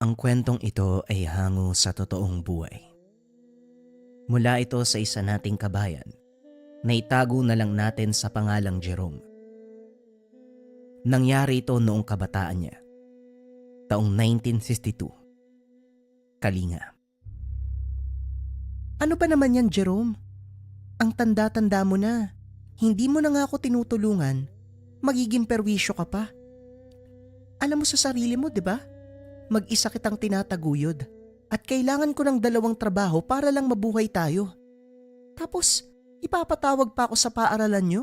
Ang kwentong ito ay hango sa totoong buhay. Mula ito sa isa nating kabayan na itago na lang natin sa pangalang Jerome. Nangyari ito noong kabataan niya, taong 1962, Kalinga. Ano ba naman yan, Jerome? Ang tanda-tanda mo na. Hindi mo na nga ako tinutulungan. Magiging perwisyo ka pa. Alam mo sa sarili mo, di ba? Mag-isa kitang tinataguyod. At kailangan ko ng dalawang trabaho para lang mabuhay tayo. Tapos, ipapatawag pa ako sa paaralan nyo?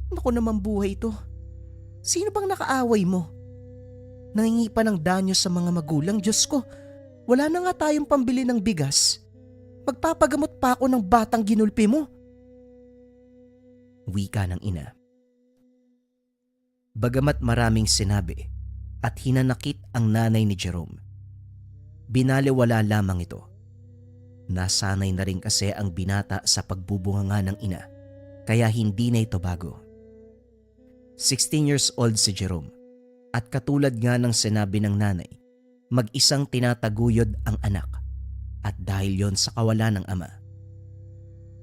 Naku naman buhay to. Sino bang nakaaway mo? Nangingi pa ng danyo sa mga magulang, Diyos ko. Wala na nga tayong pambili ng bigas. Magpapagamot pa ako ng batang ginulpi mo. Wika ng ina. Bagamat maraming sinabi at hinanakit ang nanay ni Jerome, binaliwala lamang ito. Nasanay na rin kasi ang binata sa pagbubunganga ng ina, kaya hindi na ito bago. 16 years old si Jerome at katulad nga ng sinabi ng nanay, mag-isang tinataguyod ang anak at dahil yon sa kawalan ng ama.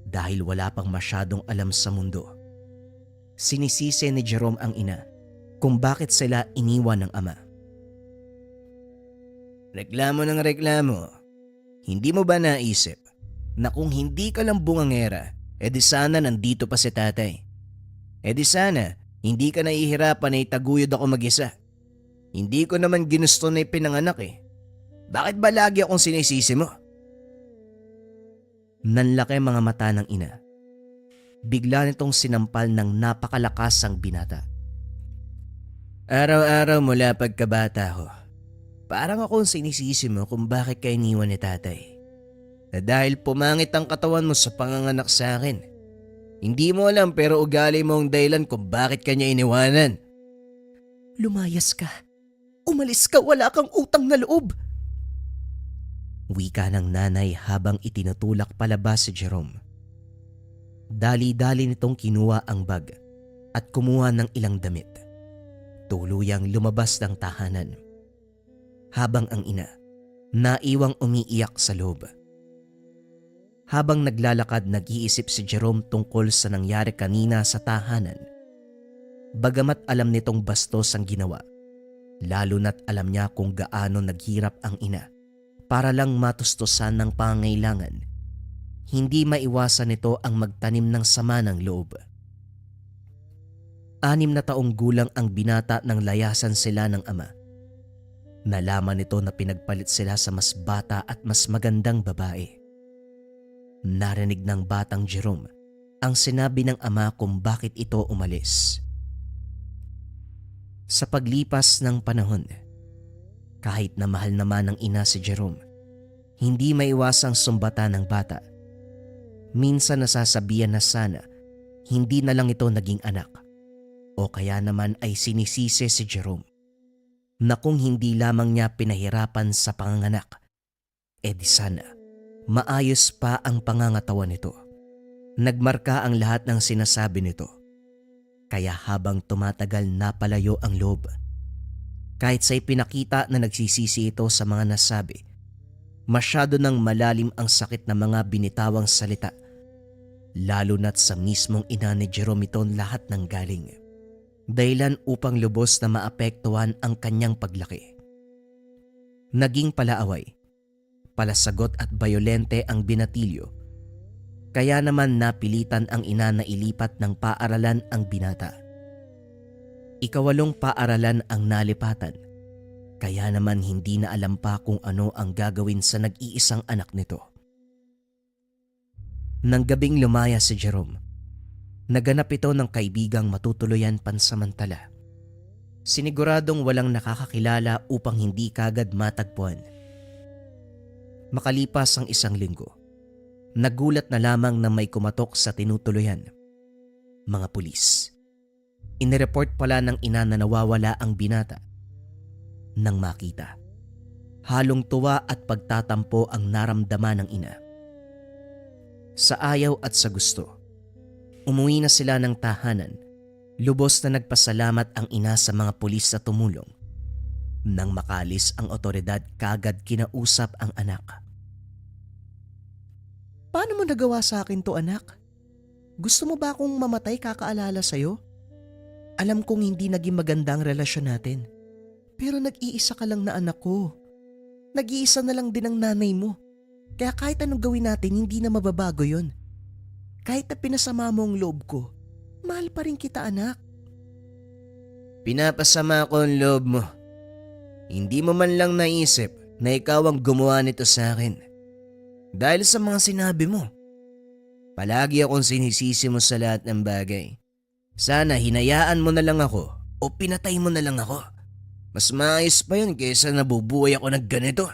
Dahil wala pang masyadong alam sa mundo, sinisisi ni Jerome ang ina kung bakit sila iniwan ng ama. Reklamo ng reklamo. Hindi mo ba naisip na kung hindi ka lang bungangera, edi sana nandito pa si tatay? Edi sana hindi ka nahihirapan na itaguyod ako mag-isa. Hindi ko naman ginusto na ipinanganak eh. Bakit ba lagi akong sinisisi mo? Nanlaki mga mata ng ina. Bigla nitong sinampal ng napakalakasang binata. Araw-araw mula pagkabata ko, parang akong sinisisi mo kung bakit ka iniwan ni tatay. Na dahil pumangit ang katawan mo sa panganganak sa akin. Hindi mo alam pero ugali mo ang dahilan kung bakit ka niya iniwanan. Lumayas ka. Umalis ka, wala kang utang na loob. Wika ng nanay habang itinutulak palabas si Jerome. Dali-dali nitong kinuha ang bag at kumuha ng ilang damit. Tuluyang lumabas ng tahanan. Habang ang ina, naiwang umiiyak sa loob. Habang naglalakad, nag-iisip si Jerome tungkol sa nangyari kanina sa tahanan. Bagamat alam nitong bastos ang ginawa, lalo na't alam niya kung gaano naghirap ang ina para lang matustusan ng pangangailangan, hindi maiwasan nito ang magtanim ng sama ng loob. 6 na taong gulang ang binata nang layasan sila ng ama. Nalaman nito na pinagpalit sila sa mas bata at mas magandang babae. Narinig ng batang Jerome ang sinabi ng ama kung bakit ito umalis. Sa paglipas ng panahon, kahit na mahal naman ng ina si Jerome, hindi maiwasang sumbatan ng bata. Minsan nasasabihan na sana hindi na lang ito naging anak o kaya naman ay sinisisi si Jerome na kung hindi lamang niya pinahirapan sa panganganak, edi sana maayos pa ang pangangatawan nito. Nagmarka ang lahat ng sinasabi nito. Kaya habang tumatagal napalayo ang loob. Kahit sa ipinakita na nagsisisi ito sa mga nasabi, masyado nang malalim ang sakit ng mga binitawang salita. Lalo na't sa mismong ina ni Jerome ito lahat ng galing. Dahilan upang lubos na maapektuhan ang kanyang paglaki. Naging palaaway, palasagot at bayolente ang binatilyo. Kaya naman napilitan ang ina na ilipat ng paaralan ang binata. 8 paaralan ang nalipatan, kaya naman hindi na alam pa kung ano ang gagawin sa nag-iisang anak nito. Nang gabing lumaya si Jerome, naganap ito ng kaibigang matutuluyan pansamantala. Siniguradong walang nakakakilala upang hindi kagad matagpuan. Makalipas ang 1 linggo, nagulat na lamang na may kumatok sa tinutuluyan. Mga pulis. Inireport pala ng ina na nawawala ang binata. Nang makita, halong tuwa at pagtatampo ang naramdaman ng ina. Sa ayaw at sa gusto, umuwi na sila ng tahanan. Lubos na nagpasalamat ang ina sa mga pulis sa tumulong. Nang makalis ang otoridad, kagad kinausap ang anak. Paano mo nagawa sa akin to, anak? Gusto mo ba akong mamatay kakaalala sa'yo? Alam kong hindi naging maganda ang relasyon natin. Pero nag-iisa ka lang na anak ko. Nag-iisa na lang din ang nanay mo. Kaya kahit anong gawin natin, hindi na mababago yon. Kahit na pinasama mo ang loob ko, mahal pa rin kita, anak. Pinapasama ko ang loob mo. Hindi mo man lang naisip na ikaw ang gumawa nito sa akin. Dahil sa mga sinabi mo. Palagi akong sinisisi mo sa lahat ng bagay. Sana hinayaan mo na lang ako o pinatay mo na lang ako. Mas maayos pa yun kaysa nabubuhay ako ng ganito.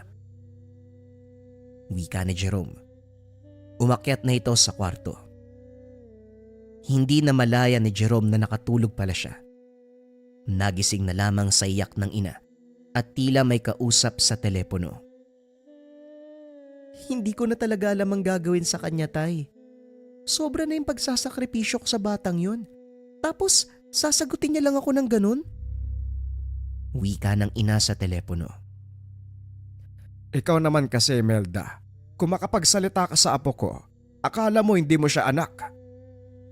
Wika ni Jerome. Umakyat na ito sa kwarto. Hindi na malaya ni Jerome na nakatulog pala siya. Nagising na lamang sa iyak ng ina at tila may kausap sa telepono. Hindi ko na talaga alam ang gagawin sa kanya, Tay. Sobra na yung pagsasakripisyo ko sa batang yun. Tapos, sasagutin niya lang ako ng ganun? Wika ng ina sa telepono. Ikaw naman kasi, Melda. Kung makapagsalita ka sa apo ko, akala mo hindi mo siya anak.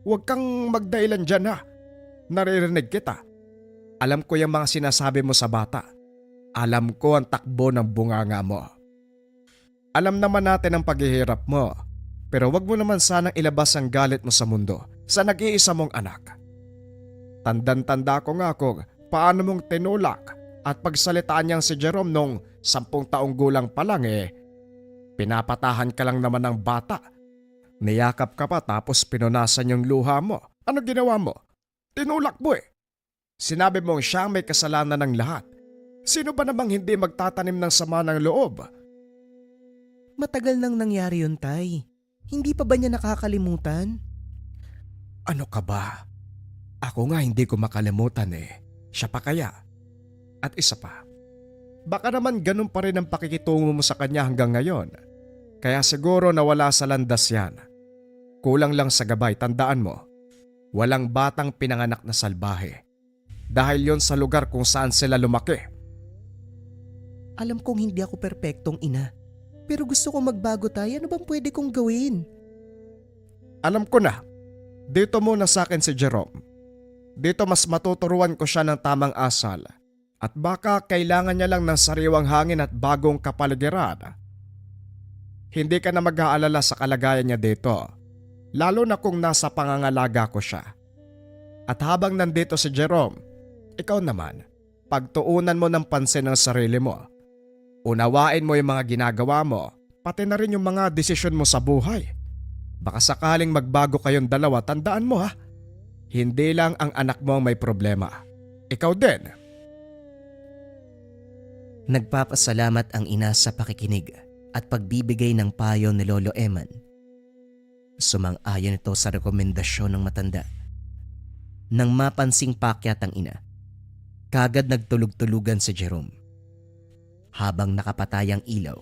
Huwag kang magdahilan dyan ha. Naririnig kita. Alam ko yung mga sinasabi mo sa bata. Alam ko ang takbo ng bunganga mo. Alam naman natin ang paghihirap mo. Pero wag mo naman sanang ilabas ang galit mo sa mundo sa nag-iisa mong anak. Tandan-tanda ko nga kung paano mong tinulak at pagsalitaan niyang si Jerome nung 10 taong gulang pa lang pinapatahan ka lang naman ng bata. Niyakap ka pa tapos pinunasan yung luha mo. Ano ginawa mo? Tinulak mo Sinabi mong siya may kasalanan ng lahat. Sino ba namang hindi magtatanim ng sama ng loob? Matagal nang nangyari yun, Tay. Hindi pa ba niya nakakalimutan? Ano ka ba? Ako nga hindi ko makalimutan Siya pa kaya? At isa pa, baka naman ganun pa rin ang pakikitungo mo sa kanya hanggang ngayon. Kaya siguro nawala sa landas yan. Kulang lang sa gabay, tandaan mo. Walang batang pinanganak na salbahe. Dahil yon sa lugar kung saan sila lumaki. Alam kong hindi ako perpektong ina. Pero gusto kong magbago, Tay. Ano bang pwede kong gawin? Alam ko na. Dito muna sa akin si Jerome. Dito mas matuturuan ko siya ng tamang asal. At baka kailangan niya lang ng sariwang hangin at bagong kapaligiran. Hindi ka na mag-aalala sa kalagayan niya dito. Lalo na kung nasa pangangalaga ko siya. At habang nandito si Jerome, ikaw naman, pagtuunan mo ng pansin ang sarili mo. Unawain mo yung mga ginagawa mo, pati na rin yung mga desisyon mo sa buhay. Baka sakaling magbago kayong dalawa, tandaan mo ha. Hindi lang ang anak mo ang may problema. Ikaw din. Nagpapasalamat ang ina sa pakikinig at pagbibigay ng payo ni Lolo Eman. Sumang-ayon ito sa rekomendasyon ng matanda. Nang mapansing pakyat ang ina, kagad nagtulog-tulugan si Jerome. Habang nakapatay ang ilaw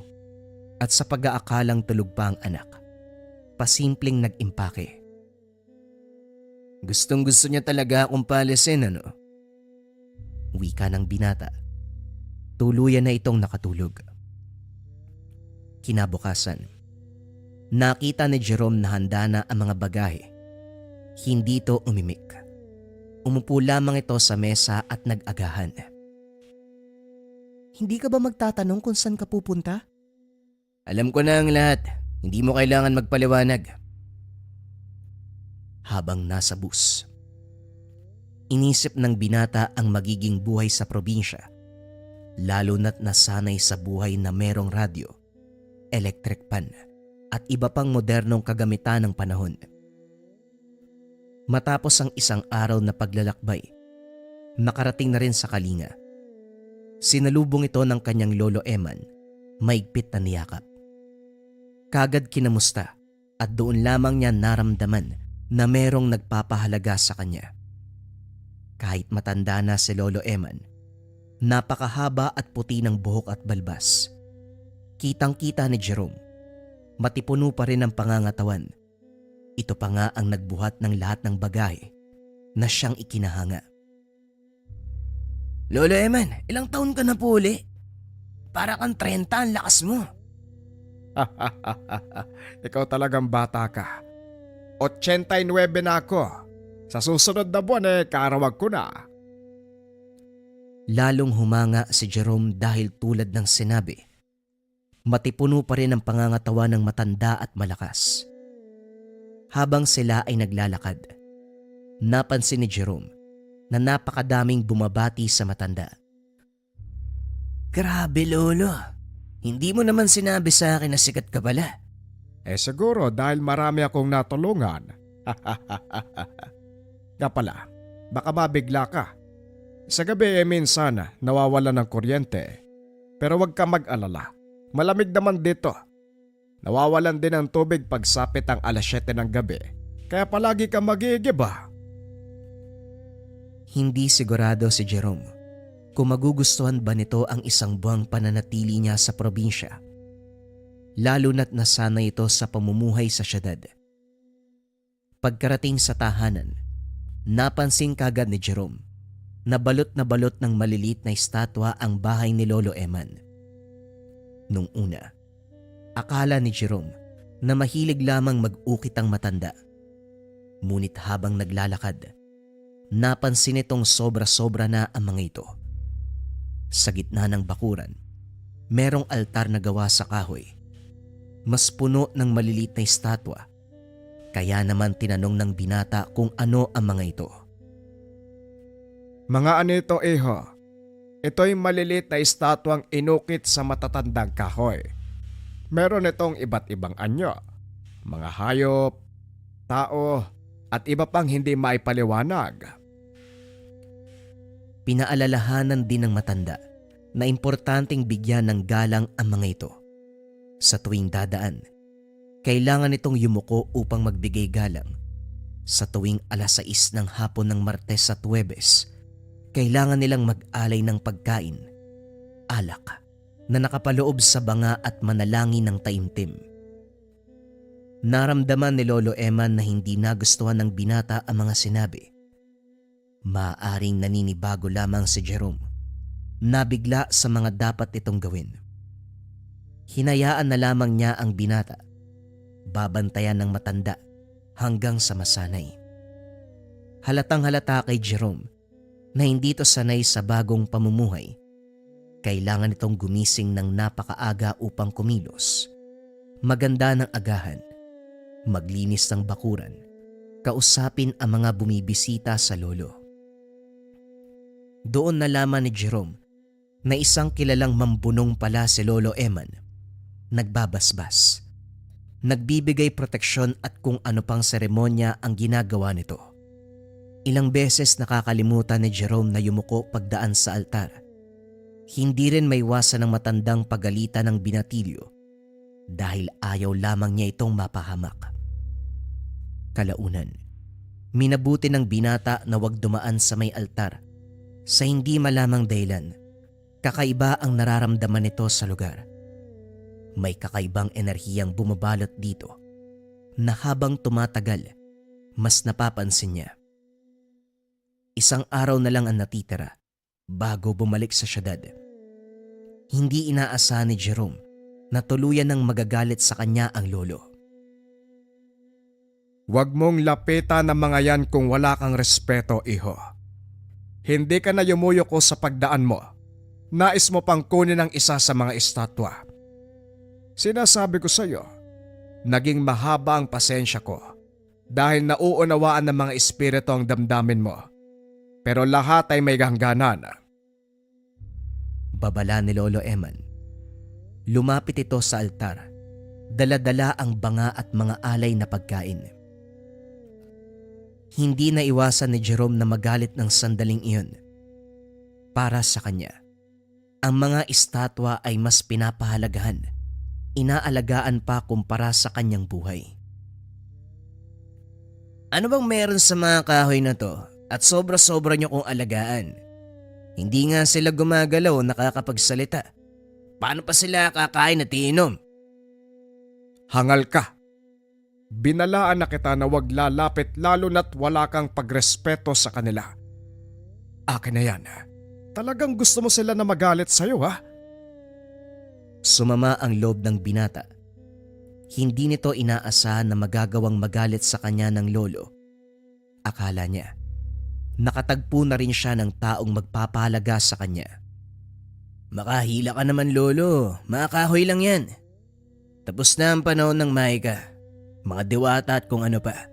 at sa pag-aakalang tulog pa ang anak, pasimpleng nag-impake. Gustong-gusto niya talaga akong palisin, ano? Wika ng binata. Tuluyan na itong nakatulog. Kinabukasan, nakita ni Jerome na handa na ang mga bagahe. Hindi ito umimik. Umupo lamang ito sa mesa at nag-agahan. Hindi ka ba magtatanong kung saan ka pupunta? Alam ko na ang lahat. Hindi mo kailangan magpaliwanag. Habang nasa bus, inisip ng binata ang magiging buhay sa probinsya, lalo na't nasanay sa buhay na merong radyo, electric pan, at iba pang modernong kagamitan ng panahon. Matapos ang isang araw na paglalakbay, nakarating na rin sa Kalinga. Sinalubong ito ng kanyang Lolo Eman, maigpit na niyakap. Kagad kinamusta at doon lamang niya naramdaman na merong nagpapahalaga sa kanya. Kahit matanda na si Lolo Eman, napakahaba at puti ng buhok at balbas. Kitang-kita ni Jerome, matipuno pa rin ang pangangatawan. Ito pa nga ang nagbuhat ng lahat ng bagay na siyang ikinahanga. Lolo Eman, ilang taon ka na po uli? Para kang 30 ang lakas mo. Ikaw talagang bata ka. 89 na ako. Sa susunod na buwan karawag ko na. Lalong humanga si Jerome dahil tulad ng sinabi, matipuno pa rin ang pangangatawa ng matanda at malakas. Habang sila ay naglalakad, napansin ni Jerome na napakadaming bumabati sa matanda. Grabe lolo, hindi mo naman sinabi sa akin na sikat ka pala. Siguro dahil marami akong natulungan. Nga pala, baka mabigla ka. Sa gabi minsan nawawalan ng kuryente. Pero wag ka mag-alala, malamig naman dito. Nawawalan din ng tubig pagsapit ang 7:00 ng gabi. Kaya palagi ka magigiba. Hindi sigurado si Jerome kung magugustuhan ba nito ang isang buwang pananatili niya sa probinsya. Lalo na't nasanay ito sa pamumuhay sa syudad. Pagkarating sa tahanan, napansin kagad ni Jerome na balot ng maliliit na estatwa ang bahay ni Lolo Eman. Nung una, akala ni Jerome na mahilig lamang mag-ukit ang matanda. Ngunit habang naglalakad, napansin itong sobra-sobra na ang mga ito. Sa gitna ng bakuran, merong altar na gawa sa kahoy. Mas puno ng maliliit na estatwa. Kaya naman tinanong ng binata kung ano ang mga ito. Mga anito iho, ito'y maliliit na estatwang inukit sa matatandang kahoy. Meron itong iba't ibang anyo, mga hayop, tao, at iba pang hindi maipaliwanag. Pinaalalahanan din ng matanda na importanteng bigyan ng galang ang mga ito. Sa tuwing dadaan, kailangan itong yumuko upang magbigay galang. Sa tuwing 6:00 ng hapon ng Martes at Huwebes, kailangan nilang mag-alay ng pagkain, alak, na nakapaloob sa banga at manalangin ng taimtim. Naramdaman ni Lolo Eman na hindi nagustuhan ng binata ang mga sinabi. Maaaring naninibago lamang si Jerome, nabigla sa mga dapat itong gawin. Hinayaan na lamang niya ang binata, babantayan ng matanda hanggang sa masanay. Halatang halata kay Jerome na hindi ito sanay sa bagong pamumuhay. Kailangan itong gumising ng napakaaga upang kumilos, maganda ng agahan, maglinis ng bakuran, kausapin ang mga bumibisita sa lolo. Doon nalaman ni Jerome na isang kilalang mambunong pala si Lolo Eman. Nagbabasbas, nagbibigay proteksyon at kung ano pang seremonya ang ginagawa nito. Ilang beses nakakalimutan ni Jerome na yumuko pagdaan sa altar. Hindi rin maiwasan ng matandang pagalitan ng binatilyo dahil ayaw lamang niya itong mapahamak. Kalaunan, minabuti ng binata na wag dumaan sa may altar sa hindi malamang dahilan. Kakaiba ang nararamdaman nito sa lugar. May kakaibang enerhiyang bumabalot dito na habang tumatagal, mas napapansin niya. Isang araw na lang ang natitira bago bumalik sa syudad. Hindi inaasahan ni Jerome na tuluyan ng magagalit sa kanya ang lolo. Huwag mong lapitan ng mga yan kung wala kang respeto, iho. Hindi ka na yumuyoko sa pagdaan mo. Nais mo pang kunin ang isa sa mga estatwa. Sinasabi ko sa iyo, naging mahaba ang pasensya ko dahil nauunawaan ng mga espiritu ang damdamin mo. Pero lahat ay may hangganan. Babala ni Lolo Eman. Lumapit ito sa altar. Dala-dala ang banga at mga alay na pagkain. Hindi na iwasan ni Jerome na magalit ng sandaling iyon. Para sa kanya, ang mga estatwa ay mas pinapahalagahan, inaalagaan pa kumpara sa kanyang buhay. Ano bang meron sa mga kahoy na to at sobra-sobra niyo kong alagaan? Hindi nga sila gumagalaw o nakakapagsalita. Paano pa sila kakain at iinom? Hangal ka. Binalaan na kita na wag lalapit lalo na't wala kang pagrespeto sa kanila. Akin na yan. Talagang gusto mo sila na magalit sa'yo, ha? Sumama ang loob ng binata. Hindi nito inaasahan na magagawang magalit sa kanya ng lolo. Akala niya, nakatagpo na rin siya ng taong magpapahalaga sa kanya. Makahila ka naman lolo, makakahoy lang yan. Tapos na ang panahon ng Maika, mga diwata at kung ano pa.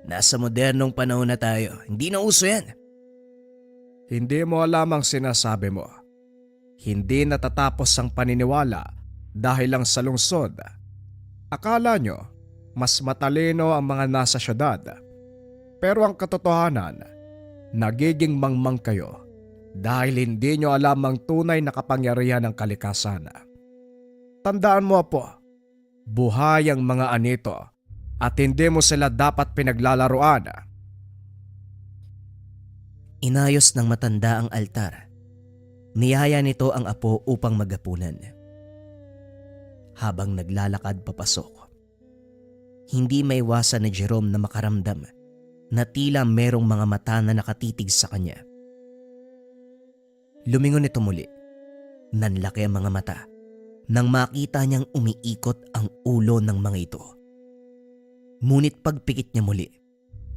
Nasa modernong panahon na tayo, hindi na uso yan. Hindi mo alam ang sinasabi mo. Hindi natatapos ang paniniwala dahil lang sa lungsod. Akala nyo, mas matalino ang mga nasa syudad. Pero ang katotohanan, nagiging mangmang kayo dahil hindi nyo alam ang tunay na kapangyarihan ng kalikasan. Tandaan mo po, buhay ang mga anito at hindi mo sila dapat pinaglalaruan. Inayos ng matanda ang altar. Niyaya nito ang apo upang magapunan. Habang naglalakad papasok, hindi maiwasan ni Jerome na makaramdam na tila merong mga mata na nakatitig sa kanya. Lumingon ito muli. Nanlaki ang mga mata nang makita niyang umiikot ang ulo ng mga ito. Ngunit pagpikit niya muli,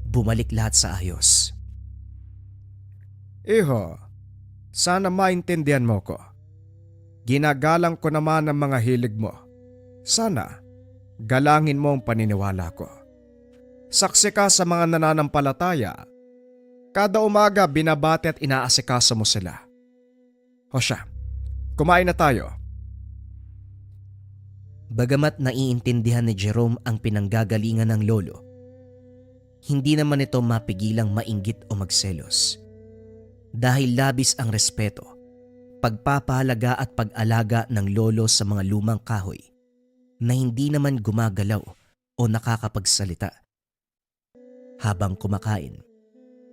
bumalik lahat sa ayos. Iho, sana maintindihan mo ko. Ginagalang ko naman ang mga hilig mo. Sana, galangin mo ang paniniwala ko. Saksi ka sa mga nananampalataya. Kada umaga binabati at inaasikaso mo sila. O siya, kumain na tayo. Bagamat naiintindihan ni Jerome ang pinanggagalingan ng lolo, hindi naman ito mapigilang mainggit o magselos. Dahil labis ang respeto, pagpapahalaga at pag-alaga ng lolo sa mga lumang kahoy na hindi naman gumagalaw o nakakapagsalita. Habang kumakain,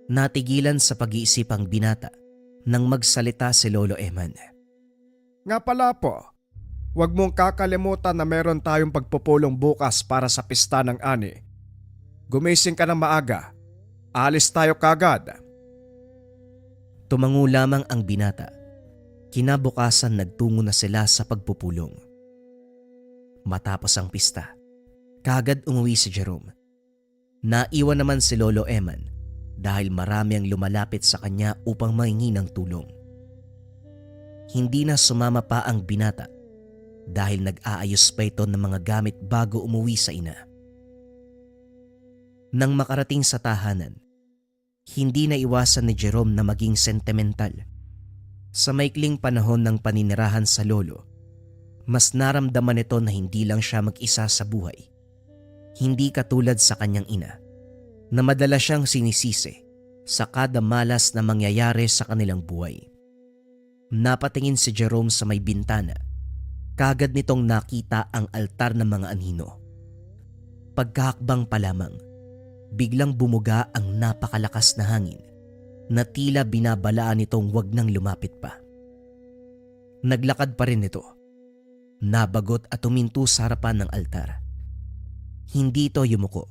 natigilan sa pag-iisip ang binata nang magsalita si Lolo Eman. Nga pala po, huwag mong kakalimutan na meron tayong pagpupulong bukas para sa pista ng ani. Gumising ka ng maaga. Alis tayo kagad. Tumango lamang ang binata. Kinabukasan nagtungo na sila sa pagpupulong. Matapos ang pista, kagad umuwi si Jerome. Naiwan naman si Lolo Eman dahil marami ang lumalapit sa kanya upang mahingi ng tulong. Hindi na sumama pa ang binata dahil nag-aayos pa ito ng mga gamit bago umuwi sa ina. Nang makarating sa tahanan, hindi na iwasan ni Jerome na maging sentimental. Sa maikling panahon ng paninirahan sa lolo, mas naramdaman nito na hindi lang siya mag-isa sa buhay. Hindi katulad sa kanyang ina, na madalas siyang sinisisi sa kada malas na mangyayari sa kanilang buhay. Napatingin si Jerome sa may bintana. Kagad nitong nakita ang altar ng mga anino. Pagkahakbang pa lamang, biglang bumuga ang napakalakas na hangin na tila binabalaan nitong wag nang lumapit pa. Naglakad pa rin ito. Nabagot at tuminto sa harapan ng altar. Hindi ito yumuko.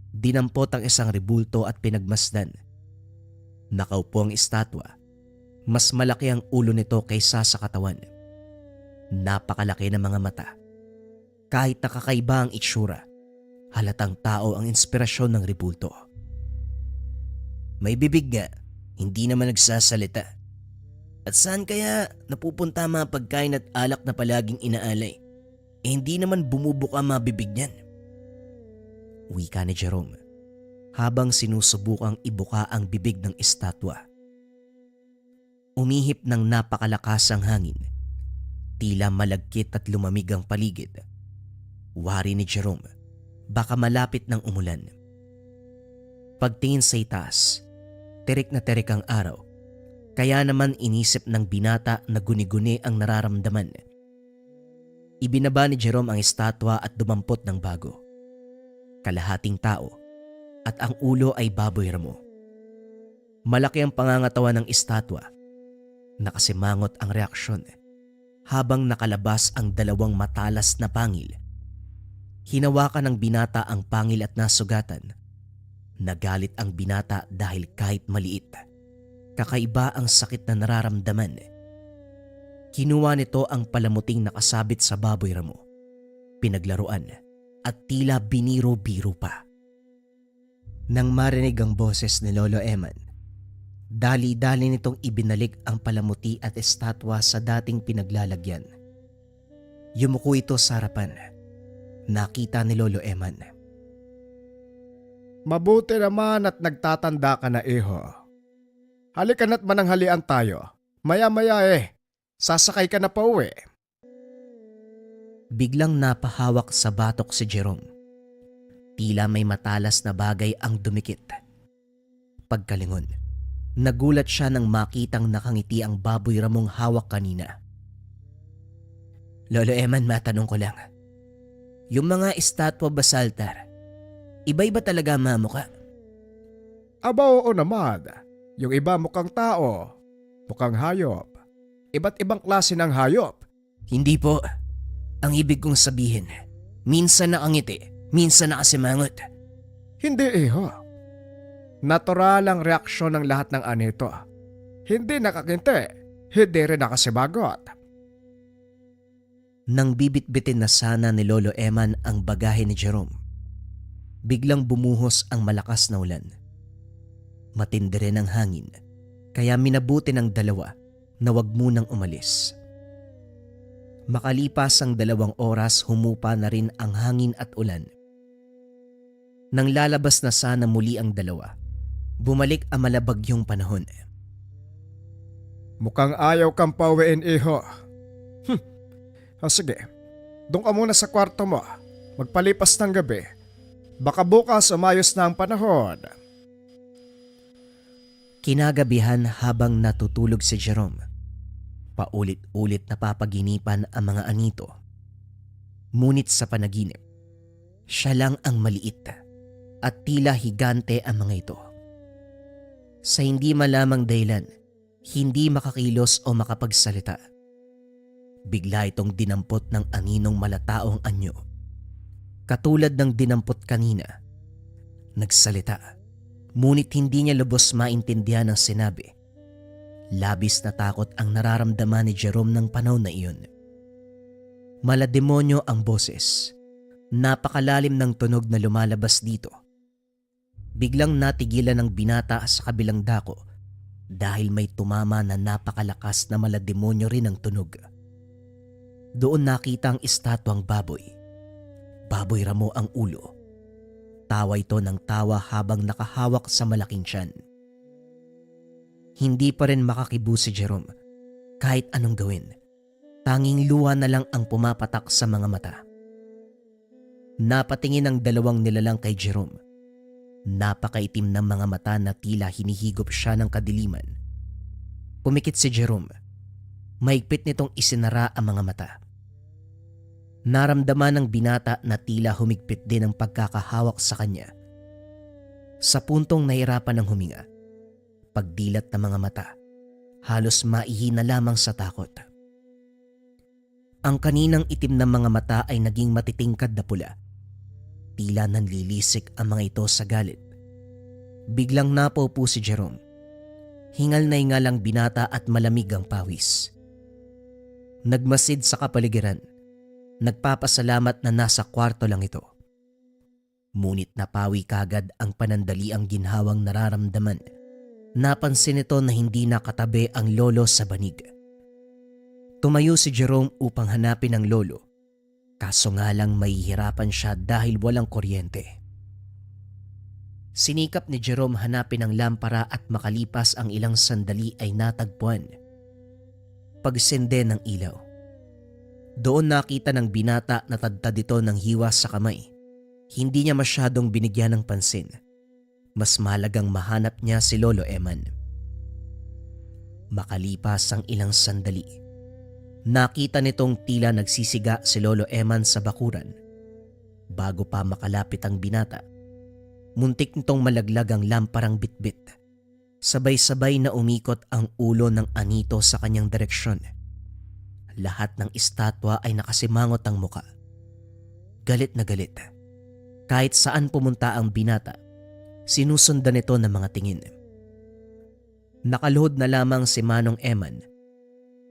Dinampot ang isang rebulto at pinagmasdan. Nakaupo ang estatwa. Mas malaki ang ulo nito kaysa sa katawan. Napakalaki ng mga mata. Kahit nakakaiba ang itsura, halatang tao ang inspirasyon ng rebulto. May bibig nga, hindi naman nagsasalita. At saan kaya napupunta mga pagkain at alak na palaging inaalay? Hindi naman bumubuka mabibig niyan. Wika ni Jerome habang sinusubukang ibuka ang bibig ng estatwa. Umihip ng napakalakas ang hangin. Tila malagkit at lumamig ang paligid. Wari ni Jerome, baka malapit ng umulan. Pagtingin sa itaas, terik na terik ang araw. Kaya naman inisip ng binata na guni-guni ang nararamdaman. Ibinaba ni Jerome ang estatwa at dumampot ng bago. Kalahating tao at ang ulo ay baboy ramo. Malaki ang pangangatawan ng estatwa. Nakasimangot ang reaksyon habang nakalabas ang dalawang matalas na pangil. Hinawakan ng binata ang pangil at nasugatan. Nagalit ang binata dahil kahit maliit, Kakaiba ang sakit na nararamdaman. Kinuha nito ang palamuting nakasabit sa baboy ramo. Pinaglaruan at tila biniro-biro pa. Nang marinig ang boses ni Lolo Eman, dali-dali nitong ibinalik ang palamuti at estatwa sa dating pinaglalagyan. Yumuko ito sa harapan. Nakita ni Lolo Eman. Mabuti naman at nagtatanda ka na, iho. Halika na't mananghalian tayo. Maya-maya sasakay ka na pa uwi. Biglang napahawak sa batok si Jerome. Tila may matalas na bagay ang dumikit. Pagkalingon, nagulat siya nang makitang nakangiti ang baboy ramong hawak kanina. Lolo Eman, matanong ko lang. Yung mga estatwa ba sa altar, iba-iba talaga mamuka? Aba, oo naman. Yung iba mukhang tao, mukhang hayop. Iba't ibang klase ng hayop. Hindi po. Ang ibig kong sabihin, minsan nakangiti, minsan nakasimangot. Hindi, iho. Natural ang reaksyon ng lahat ng anito. Hindi nakakinti, hindi rin nakasibagot. Nang bibit-bitin na sana ni Lolo Eman ang bagahe ni Jerome, biglang bumuhos ang malakas na ulan. Matindi rin ang hangin, kaya minabuti ng dalawa na wag munang umalis. Makalipas ang 2 oras, humupa na rin ang hangin at ulan. Nang lalabas na sana muli ang dalawa, bumalik ang malabagyong panahon. Mukhang ayaw kang pauwiin, iho. Sige, doon ka muna sa kwarto mo. Magpalipas ng gabi. Baka bukas umayos na ang panahon. Kinagabihan habang natutulog si Jerome, paulit-ulit napapaginipan ang mga anito. Ngunit sa panaginip, siya lang ang maliit at tila higante ang mga ito. Sa hindi malamang dahilan, hindi makakilos o makapagsalita. Bigla itong dinampot ng aninong malataong anyo. Katulad ng dinampot kanina, nagsalita, ngunit hindi niya lubos maintindihan ang sinabi. Labis na takot ang nararamdaman ni Jerome ng panahon na iyon. Malademonyo ang boses. Napakalalim ng tunog na lumalabas dito. Biglang natigilan ng binata sa kabilang dako dahil may tumama na napakalakas na malademonyo rin ang tunog. Doon nakita ang estatwang baboy. Baboy ramo ang ulo. Tawa ito ng tawa habang nakahawak sa malaking tiyan. Hindi pa rin makakibo si Jerome kahit anong gawin. Tanging luha na lang ang pumapatak sa mga mata. Napatingin ang 2 nilalang kay Jerome. Napakaitim ng mga mata na tila hinihigop siya ng kadiliman. Pumikit si Jerome. Mahigpit nitong isinara ang mga mata. Naramdaman ng binata na tila humigpit din ang pagkakahawak sa kanya. Sa puntong nahirapan ng huminga, pagdilat ng mga mata, halos maihina lamang sa takot. Ang kaninang itim ng mga mata ay naging matitingkad na pula. Tila nanlilisik ang mga ito sa galit. Biglang napaupo si Jerome. Hingal na hingal ang binata at malamig ang pawis. Nagmasid sa kapaligiran. Nagpapasalamat na nasa kwarto lang ito. Ngunit napawi kagad ang panandaliang ginhawang nararamdaman. Napansin ito na hindi nakatabi ang lolo sa banig. Tumayo si Jerome upang hanapin ang lolo. Kaso nga lang mahihirapan siya dahil walang kuryente. Sinikap ni Jerome hanapin ang lampara at makalipas ang ilang sandali ay natagpuan. Pagsende ng ilaw. Doon nakita ng binata na tadtad ito ng hiwa sa kamay. Hindi niya masyadong binigyan ng pansin. Mas mahalagang mahanap niya si Lolo Eman. Makalipas ang ilang sandali, nakita nitong tila nagsisiga si Lolo Eman sa bakuran. Bago pa makalapit ang binata, muntik nitong malaglag ang lamparang bitbit. Sabay-sabay na umikot ang ulo ng anito sa kanyang direksyon. Lahat ng estatwa ay nakasimangot ang muka. Galit na galit. Kahit saan pumunta ang binata, sinusundan ito ng mga tingin. Nakaluhod na lamang si Manong Eman.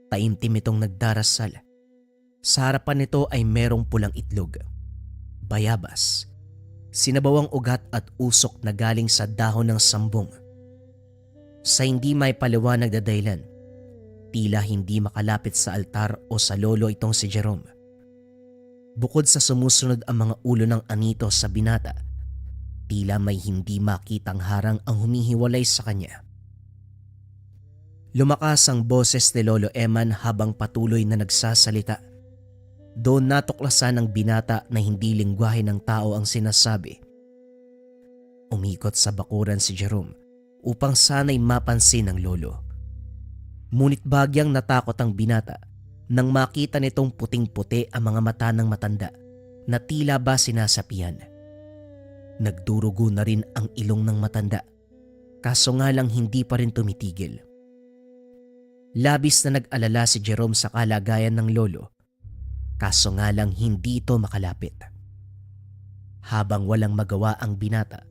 Taimtim itong nagdarasal. Sa harapan nito ay merong pulang itlog, bayabas, sinabawang ugat at usok na galing sa dahon ng sambong. Sa hindi may paliwanag na dahilan, tila hindi makalapit sa altar o sa lolo itong si Jerome. Bukod sa sumusunod ang mga ulo ng anito sa binata, tila may hindi makitang harang ang humihiwalay sa kanya. Lumakas ang boses ni Lolo Eman habang patuloy na nagsasalita. Doon natuklasan ng binata na hindi lingwahe ng tao ang sinasabi. Umikot sa bakuran si Jerome upang sana'y mapansin ng lolo. Ngunit bagyang natakot ang binata nang makita nitong puting-puti ang mga mata ng matanda na tila ba sinasapian. Nagdurugo na rin ang ilong ng matanda, kaso nga lang hindi pa rin tumitigil. Labis na nag-alala si Jerome sa kalagayan ng lolo, kaso nga lang hindi ito makalapit. Habang walang magawa ang binata,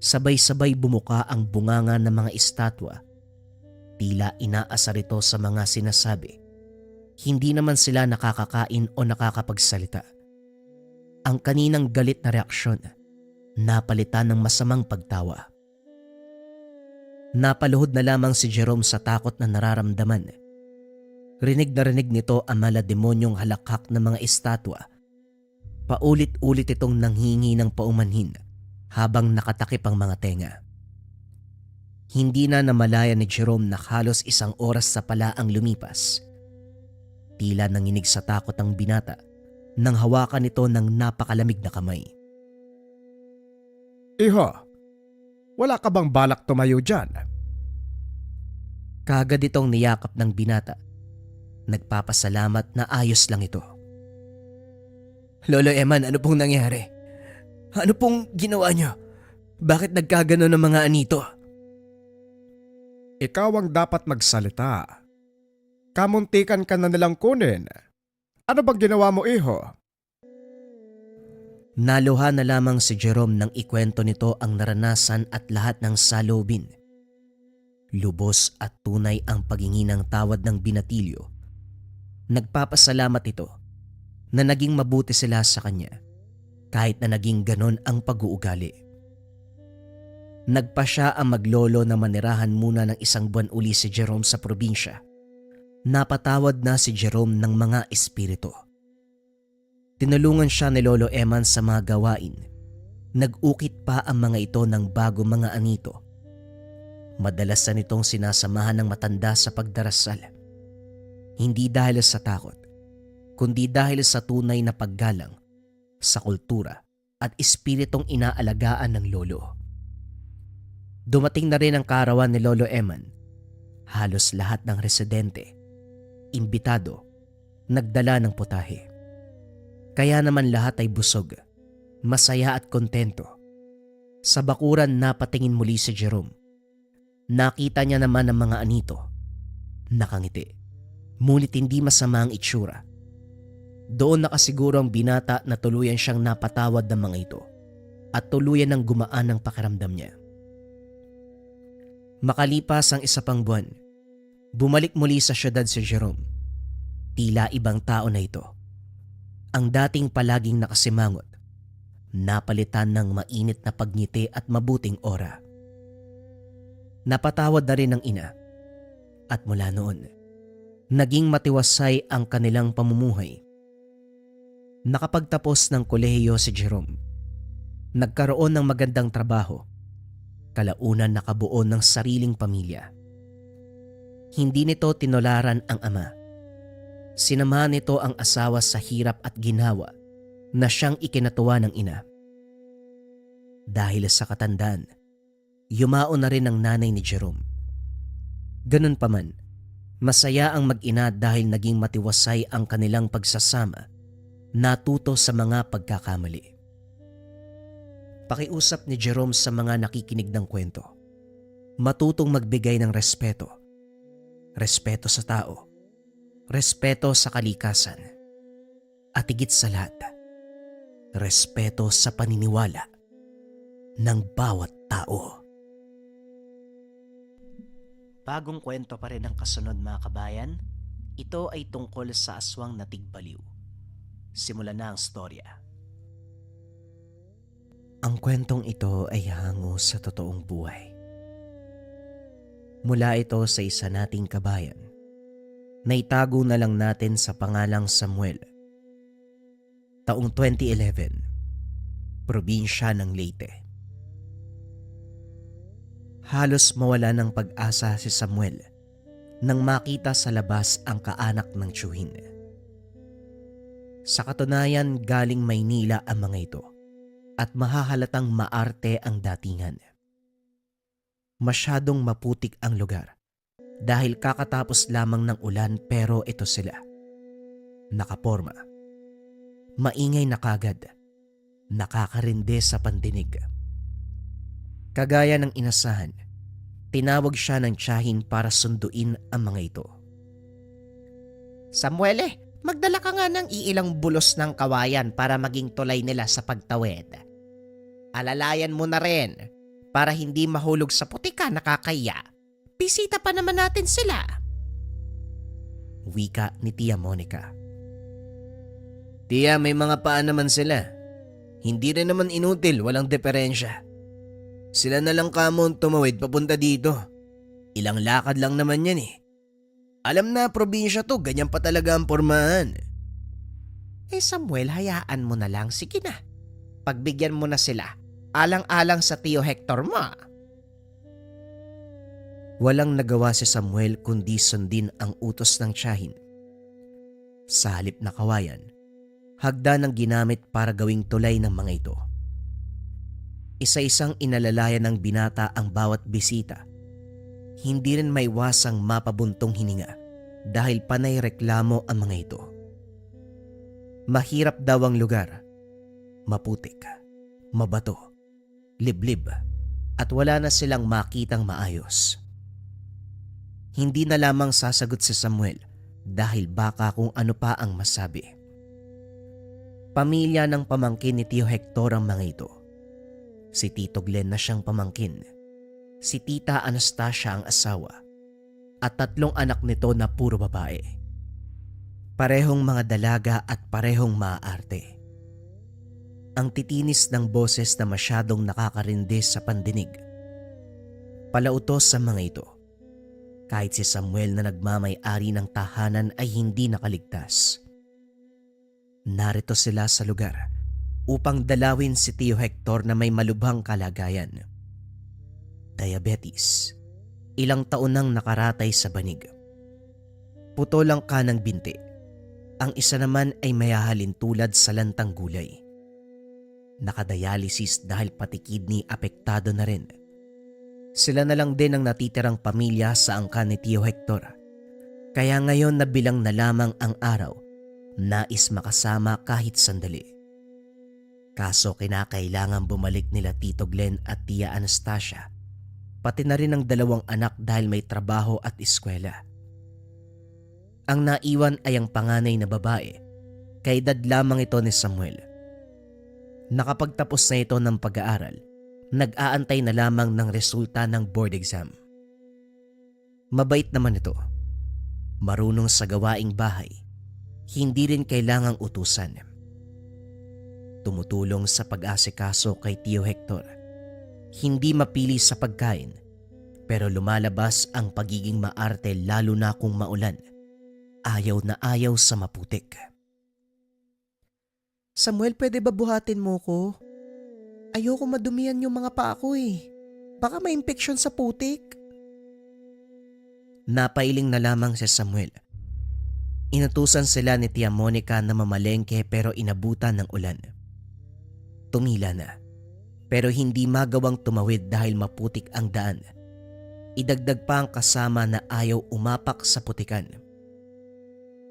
sabay-sabay bumuka ang bunganga ng mga estatwa. Tila inaasar ito sa mga sinasabi. Hindi naman sila nakakakain o nakakapagsalita. Ang kaninang galit na reaksyon, napalitan ng masamang pagtawa. Napaluhod na lamang si Jerome sa takot na nararamdaman. Rinig na rinig nito ang malademonyong halakhak ng mga estatwa. Paulit-ulit itong nanghingi ng paumanhin habang nakatakip ang mga tenga. Hindi na namalaya ni Jerome na halos 1 oras sa pala ang lumipas. Tila nanginig sa takot ang binata nang hawakan ito ng napakalamig na kamay. Iho, wala ka bang balak tumayo dyan? Kaagad itong niyakap ng binata. Nagpapasalamat na ayos lang ito. Lolo Eman, ano pong nangyari? Ano pong ginawa niyo? Bakit nagkagano ng mga anito? Ikaw ang dapat magsalita. Kamuntikan ka na nilang kunin. Ano bang ginawa mo, iho? Naluha na lamang si Jerome nang ikwento nito ang naranasan at lahat ng salubin. Lubos at tunay ang paghingi ng tawad ng binatilyo. Nagpapasalamat ito na naging mabuti sila sa kanya kahit na naging ganon ang pag-uugali. Nagpa siya ang maglolo na manirahan muna ng 1 buwan uli si Jerome sa probinsya. Napatawad na si Jerome ng mga espiritu. Tinulungan siya ni Lolo Eman sa mga gawain. Nag-ukit pa ang mga ito ng bago mga anito. Madalas na nitong sinasamahan ng matanda sa pagdarasal. Hindi dahil sa takot, kundi dahil sa tunay na paggalang sa kultura at espiritong inaalagaan ng lolo. Dumating na rin ang kaarawan ni Lolo Eman. Halos lahat ng residente, imbitado, nagdala ng putahe. Kaya naman lahat ay busog, masaya at kontento. Sa bakuran napatingin muli si Jerome. Nakita niya naman ang mga anito. Nakangiti, ngunit hindi masama ang itsura. Doon nakasiguro ang binata na tuluyan siyang napatawad ng mga ito at tuluyan ng gumaan ang pakiramdam niya. Makalipas ang 1 pang buwan, bumalik muli sa syudad si Jerome. Tila ibang tao na ito. Ang dating palaging nakasimangot, napalitan ng mainit na pagngiti at mabuting aura. Napatawad na rin ng ina at mula noon, naging matiwasay ang kanilang pamumuhay. Nakapagtapos ng kolehiyo si Jerome. Nagkaroon ng magandang trabaho. Kalaunan nakabuo ng sariling pamilya. Hindi nito tinolaran ang ama. Sinamahan nito ang asawa sa hirap at ginhawa na siyang ikinatuwa ng ina. Dahil sa katandaan, yumaon na rin ang nanay ni Jerome. Ganun pa man, masaya ang mag-ina dahil naging matiwasay ang kanilang pagsasama, natuto sa mga pagkakamali. Pakiusap ni Jerome sa mga nakikinig ng kwento. Matutong magbigay ng respeto. Respeto sa tao. Respeto sa kalikasan. At higit sa lahat, respeto sa paniniwala ng bawat tao. Bagong kwento pa rin ang kasunod mga kabayan. Ito ay tungkol sa aswang na tigbaliw. Simulan na ang storya. Ang kwentong ito ay hango sa totoong buhay. Mula ito sa isa nating kabayan. Naitago na lang natin sa pangalang Samuel. Taong 2011, probinsya ng Leyte. Halos mawala ng pag-asa si Samuel nang makita sa labas ang kaanak ng tiyuhin. Sa katunayan, galing Maynila ang mga ito at mahahalatang maarte ang datingan. Masyadong maputik ang lugar dahil kakatapos lamang ng ulan, pero ito sila. Nakaporma. Maingay na kagad. Nakakarindi sa pandinig. Kagaya ng inasahan, tinawag siya ng tiyahin para sunduin ang mga ito. Samuel, magdala ka nga ng iilang bulos ng kawayan para maging tulay nila sa pagtawid. Alalayan mo na rin para hindi mahulog sa putika, nakakaya. Bisita pa naman natin sila. Wika ni Tia Monica. Tia, may mga paan naman sila. Hindi rin naman inutil, walang diferensya. Sila na lang kamon tumawid papunta dito. Ilang lakad lang naman yan eh. Alam na, probinsya to, ganyan pa talaga ang pormahan. Samuel, hayaan mo na lang. Sige na. Pagbigyan mo na sila. Alang-alang sa Tio Hector mo. Walang nagawa si Samuel kundi sundin ang utos ng tiyahin. Sa halip na kawayan, hagdan ang ginamit para gawing tulay ng mga ito. Isa-isang inalalayan ng binata ang bawat bisita. Hindi rin maiwasang mapabuntong hininga dahil panay reklamo ang mga ito. Mahirap daw ang lugar. Maputik, mabato, liblib, at wala na silang makitang maayos. Hindi na lamang sasagot si Samuel dahil baka kung ano pa ang masabi. Pamilya ng pamangkin ni Tio Hector ang mga ito. Si Tito Glenn na siyang pamangkin, si Tita Anastasia ang asawa, at 3 anak nito na puro babae. Parehong mga dalaga at parehong maaarte. Ang titinis ng boses na masyadong nakakarindi sa pandinig. Palautos sa mga ito. Kahit si Samuel na nagmamay-ari ng tahanan ay hindi nakaligtas. Narito sila sa lugar upang dalawin si Tio Hector na may malubhang kalagayan. Diabetes. Ilang taon nang nakaratay sa banig. Putol ang kanang binti. Ang isa naman ay mayahalin tulad sa lantang gulay. Nakadialysis dahil pati kidney apektado na rin. Sila na lang din ang natitirang pamilya sa angkan ni Tio Hector. Kaya ngayon na bilang na lamang ang araw, nais makasama kahit sandali. Kaso kinakailangan bumalik nila Tito Glenn at Tia Anastasia, pati na rin ang 2 anak dahil may trabaho at eskwela. Ang naiwan ay ang panganay na babae, kaedad lamang ito ni Samuel. Nakapagtapos na ito ng pag-aaral, nag-aantay na lamang ng resulta ng board exam. Mabait naman ito, marunong sa gawaing bahay, hindi rin kailangang utusan. Tumutulong sa pag-asikaso kay Tio Hector. Hindi mapili sa pagkain, pero lumalabas ang pagiging maarte lalo na kung maulan. Ayaw na ayaw sa maputik. Samuel, pwede ba buhatin mo ko? Ayoko madumihan yung mga paa ko eh. Baka may infeksyon sa putik. Napailing na lamang si Samuel. Inutusan sila ni Tia Monica na mamalengke pero inabutan ng ulan. Tumila na, pero hindi magawang tumawid dahil maputik ang daan. Idagdag pa ang kasama na ayaw umapak sa putikan.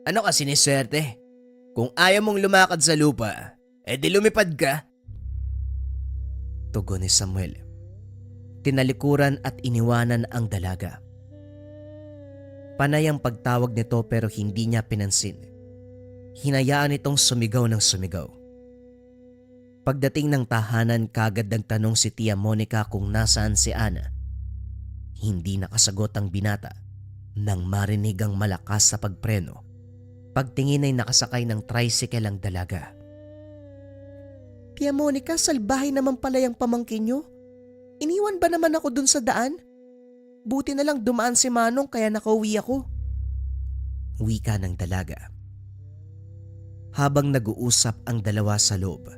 Ano kasi ni swerte? Kung ayaw mong lumakad sa lupa, edi lumipad ka. Tugon ni Samuel. Tinalikuran at iniwanan ang dalaga. Panay ang pagtawag nito pero hindi niya pinansin. Hinayaan itong sumigaw ng sumigaw. Pagdating ng tahanan, kagad nagtanong si Tia Monica kung nasaan si Ana. Hindi nakasagot ang binata nang marinig ang malakas sa pagpreno. Pagtingin ay nakasakay ng tricycle ang dalaga. Tia Monica, salbahay naman pala yung pamangkin nyo. Iniwan ba naman ako dun sa daan? Buti na lang dumaan si Manong kaya nakauwi ako. Wika ng dalaga. Habang nag-uusap ang dalawa sa loob,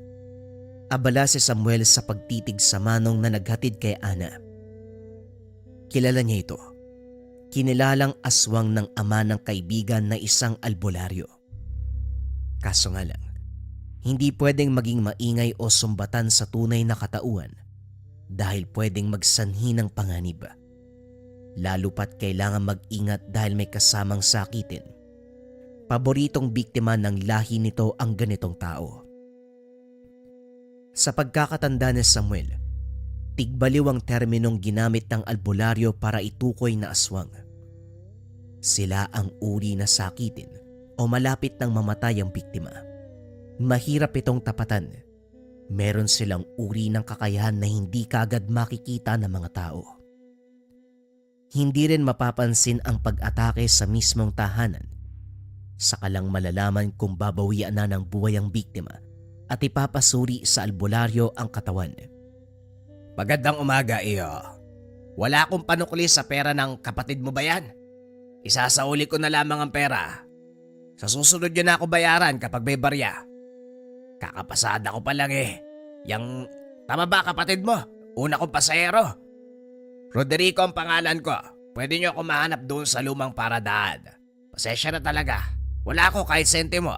abala si Samuel sa pagtitig sa Manong na naghatid kay Ana. Kilala niya ito. Kinilalang aswang ng ama ng kaibigan na isang albularyo. Kaso nga lang, hindi pwedeng maging maingay o sumbatan sa tunay na katauhan dahil pwedeng magsanhi ng panganib. Lalo pat kailangan mag-ingat dahil may kasamang sakitin. Paboritong biktima ng lahi nito ang ganitong tao. Sa pagkakatanda ni Samuel, tigbaliw ang terminong ginamit ng albularyo para itukoy na aswang. Sila ang uri na sakitin o malapit ng mamatay ang biktima. Mahirap itong tapatan. Meron silang uri ng kakayahan na hindi kaagad makikita ng mga tao. Hindi rin mapapansin ang pag-atake sa mismong tahanan. Saka lang malalaman kung babawian na ng buhay ang biktima at ipapasuri sa albularyo ang katawan. Magandang umaga, iyo. Wala akong panukli sa pera ng kapatid mo ba yan? Isasauli ko na lamang ang pera. Sa susunod yun na ako bayaran kapag may barya. Kakapasada ko pa lang eh. Tama ba kapatid mo? Una kong pasahero. Roderico ang pangalan ko. Pwede niyo ako mahanap doon sa lumang paradaan. Pasensya na talaga. Wala ako kahit sentimo.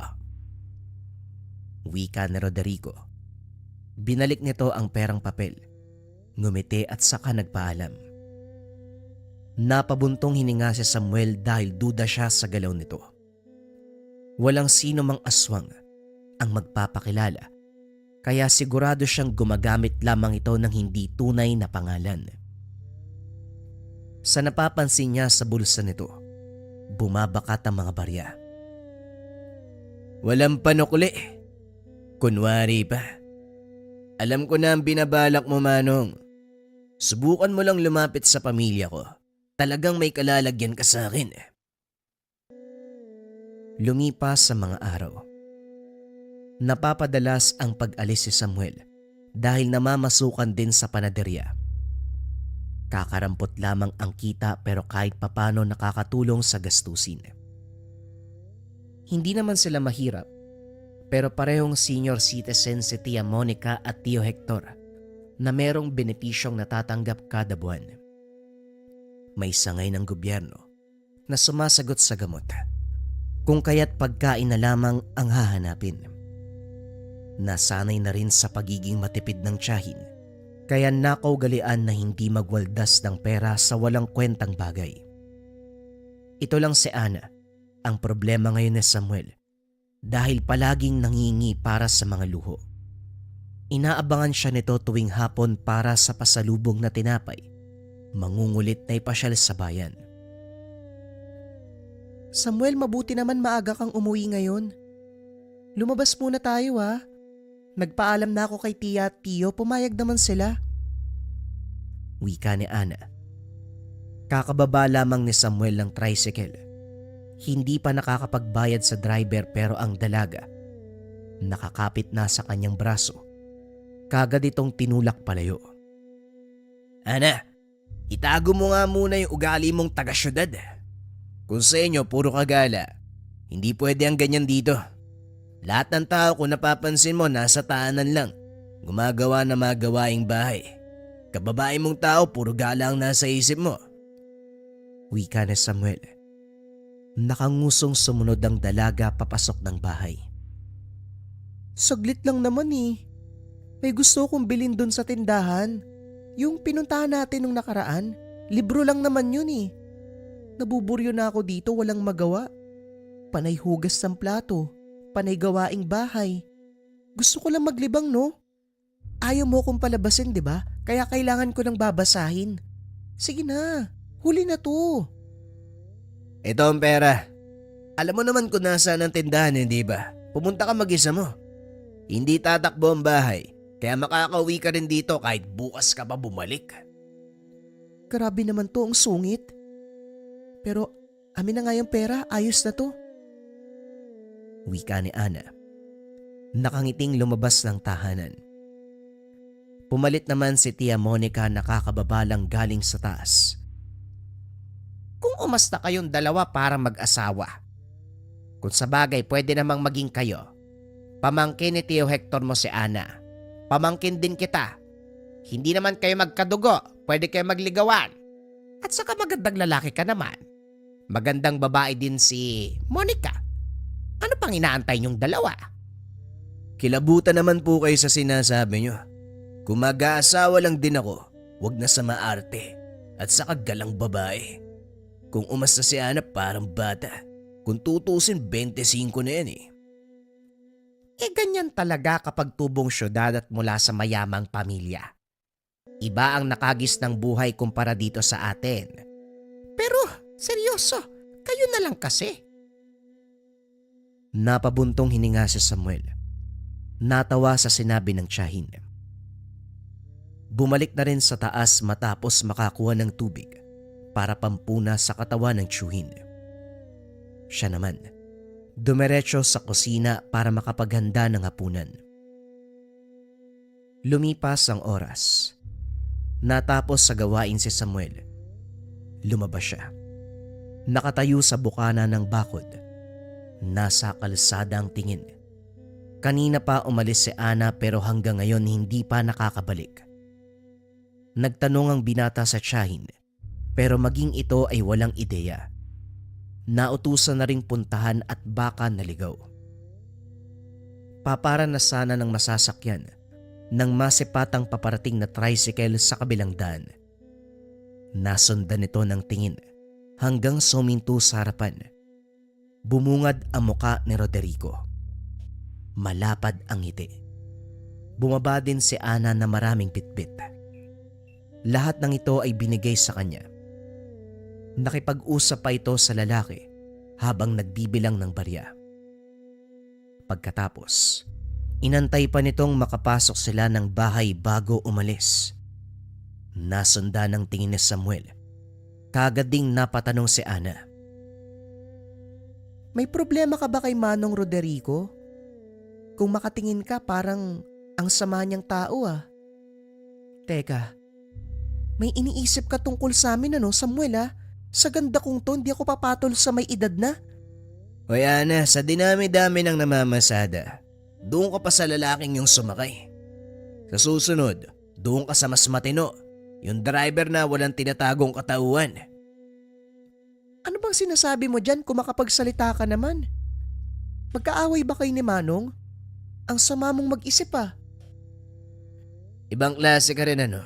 Wika ni Roderico. Binalik nito ang perang papel. Ngumiti at saka nagpaalam. Napabuntong hininga si Samuel dahil duda siya sa galaw nito. Walang sino mang aswang ang magpapakilala, kaya sigurado siyang gumagamit lamang ito ng hindi tunay na pangalan. Sa napapansin niya sa bulsa nito, bumabakat ang mga barya. Walang panukli. Kunwari pa. Alam ko na ang binabalak mo, Manong. Subukan mo lang lumapit sa pamilya ko. Talagang may kalalagyan ka sa akin. Lumipas sa mga araw. Napapadalas ang pag-alis si Samuel dahil namamasukan din sa panaderya. Kakarampot lamang ang kita pero kahit papano nakakatulong sa gastusin. Hindi naman sila mahirap pero parehong senior citizen si Tia Monica at Tio Hector na merong benepisyong natatanggap kada buwan. May sangay ng gobyerno na sumasagot sa gamot, kung kaya't pagkain na lamang ang hahanapin. Nasanay na rin sa pagiging matipid ng tiyahin, kaya nakaugalian na hindi magwaldas ng pera sa walang kwentang bagay. Ito lang si Ana, ang problema ngayon ni Samuel, dahil palaging nangingi para sa mga luho. Inaabangan siya nito tuwing hapon para sa pasalubong na tinapay. Mangungulit na ipasyal sa bayan. Samuel, mabuti naman maaga kang umuwi ngayon. Lumabas muna tayo ha. Nagpaalam na ako kay Tia at Tio, pumayag naman sila. Wika ni Ana. Kakababa lamang ni Samuel ng tricycle. Hindi pa nakakapagbayad sa driver pero ang dalaga nakakapit na sa kanyang braso. Kagad itong tinulak palayo. Ana, itago mo nga muna yung ugali mong taga-syudad. Kung sa inyo puro kagala, hindi pwede ang ganyan dito. Lahat ng tao kung napapansin mo nasa taanan lang, gumagawa na mga gawaing bahay. Kababae mong tao puro gala ang nasa isip mo. Wika ni Samuel. Nakangusong sumunod ang dalaga papasok ng bahay. Saglit lang naman eh. May gusto kong bilhin dun sa tindahan. Yung pinuntahan natin nung nakaraan, libro lang naman yun eh. Nabuburyo na ako dito, walang magawa. Panay hugas ng plato, panay gawaing bahay. Gusto ko lang maglibang no? Ayaw mo kong palabasin, di ba? Kaya kailangan ko nang babasahin. Sige na, huli na to. Ito ang pera. Alam mo naman kung nasaan ang tindahan, hindi ba? Pumunta ka mag-isa mo. Hindi tatakbo ang bahay, kaya makakauwi ka rin dito kahit bukas ka pa bumalik. Grabe naman to, ang sungit. Pero amin na nga yung pera, ayos na to. Wika ni Ana. Nakangiting lumabas ng tahanan. Pumalit naman si Tia Monica na kakababalang galing sa taas. Kung umasta kayong dalawa para mag-asawa. Kung sa bagay pwede namang maging kayo. Pamangkin ni Tio Hector mo si Ana. Pamangkin din kita. Hindi naman kayo magkadugo, pwede kayo magligawan. At saka magandang lalaki ka naman. Magandang babae din si Monica. Ano pang inaantay niyong dalawa? Kilabutan naman po kayo sa sinasabi nyo. Kung mag-aasawa lang din ako, wag na sa maarte at sa kagalang babae. Kung umasta si Ana parang bata. Kung tutusin 25 na yan eh. Ganyan talaga kapag tubong syudad at mula sa mayamang pamilya. Iba ang nakagis ng buhay kumpara dito sa atin. Pero seryoso, kayo na lang kasi. Napabuntong hininga si Samuel. Natawa sa sinabi ng tiyahin. Bumalik na rin sa taas matapos makakuha ng tubig para pampuna sa katawan ng tiyuhin. Siya naman, dumiretso sa kusina para makapaghanda ng hapunan. Lumipas ang oras. Natapos sa gawain si Samuel. Lumabas siya. Nakatayo sa bukana ng bakod. Nasa kalsada ang tingin. Kanina pa umalis si Ana pero hanggang ngayon hindi pa nakakabalik. Nagtanong ang binata sa tiyahin pero maging ito ay walang ideya. Nautusan na ring puntahan at baka naligaw. Papara na sana ng masasakyan nang masipatang paparating na tricycle sa kabilang daan. Nasundan nito ng tingin hanggang suminto sa harapan. Bumungad ang muka ni Roderico. Malapad ang ngiti. Bumaba din si Ana na maraming bitbit. Lahat ng ito ay binigay sa kanya. Nakipag-usap pa ito sa lalaki habang nagbibilang ng barya. Pagkatapos, inantay pa nitong makapasok sila ng bahay bago umalis. Nasundan ng tingin ni Samuel. Kagad ding napatanong si Ana. May problema ka ba kay Manong Roderico? Kung makatingin ka parang ang sama niyang tao ah. Teka, may iniisip ka tungkol sa amin ano Samuel ah? Sa ganda kong to, hindi ako papatol sa may edad na. Hoy Ana, sa dinami-dami ng namamasada, doon ka pa sa lalaking yung sumakay. Sa susunod, doon ka sa mas matino, yung driver na walang tinatagong katauhan. Ano bang sinasabi mo dyan kung makapagsalita ka naman? Magkaaway ba kayo ni Manong? Ang sama mong mag-isip ah. Ibang klase ka rin ano.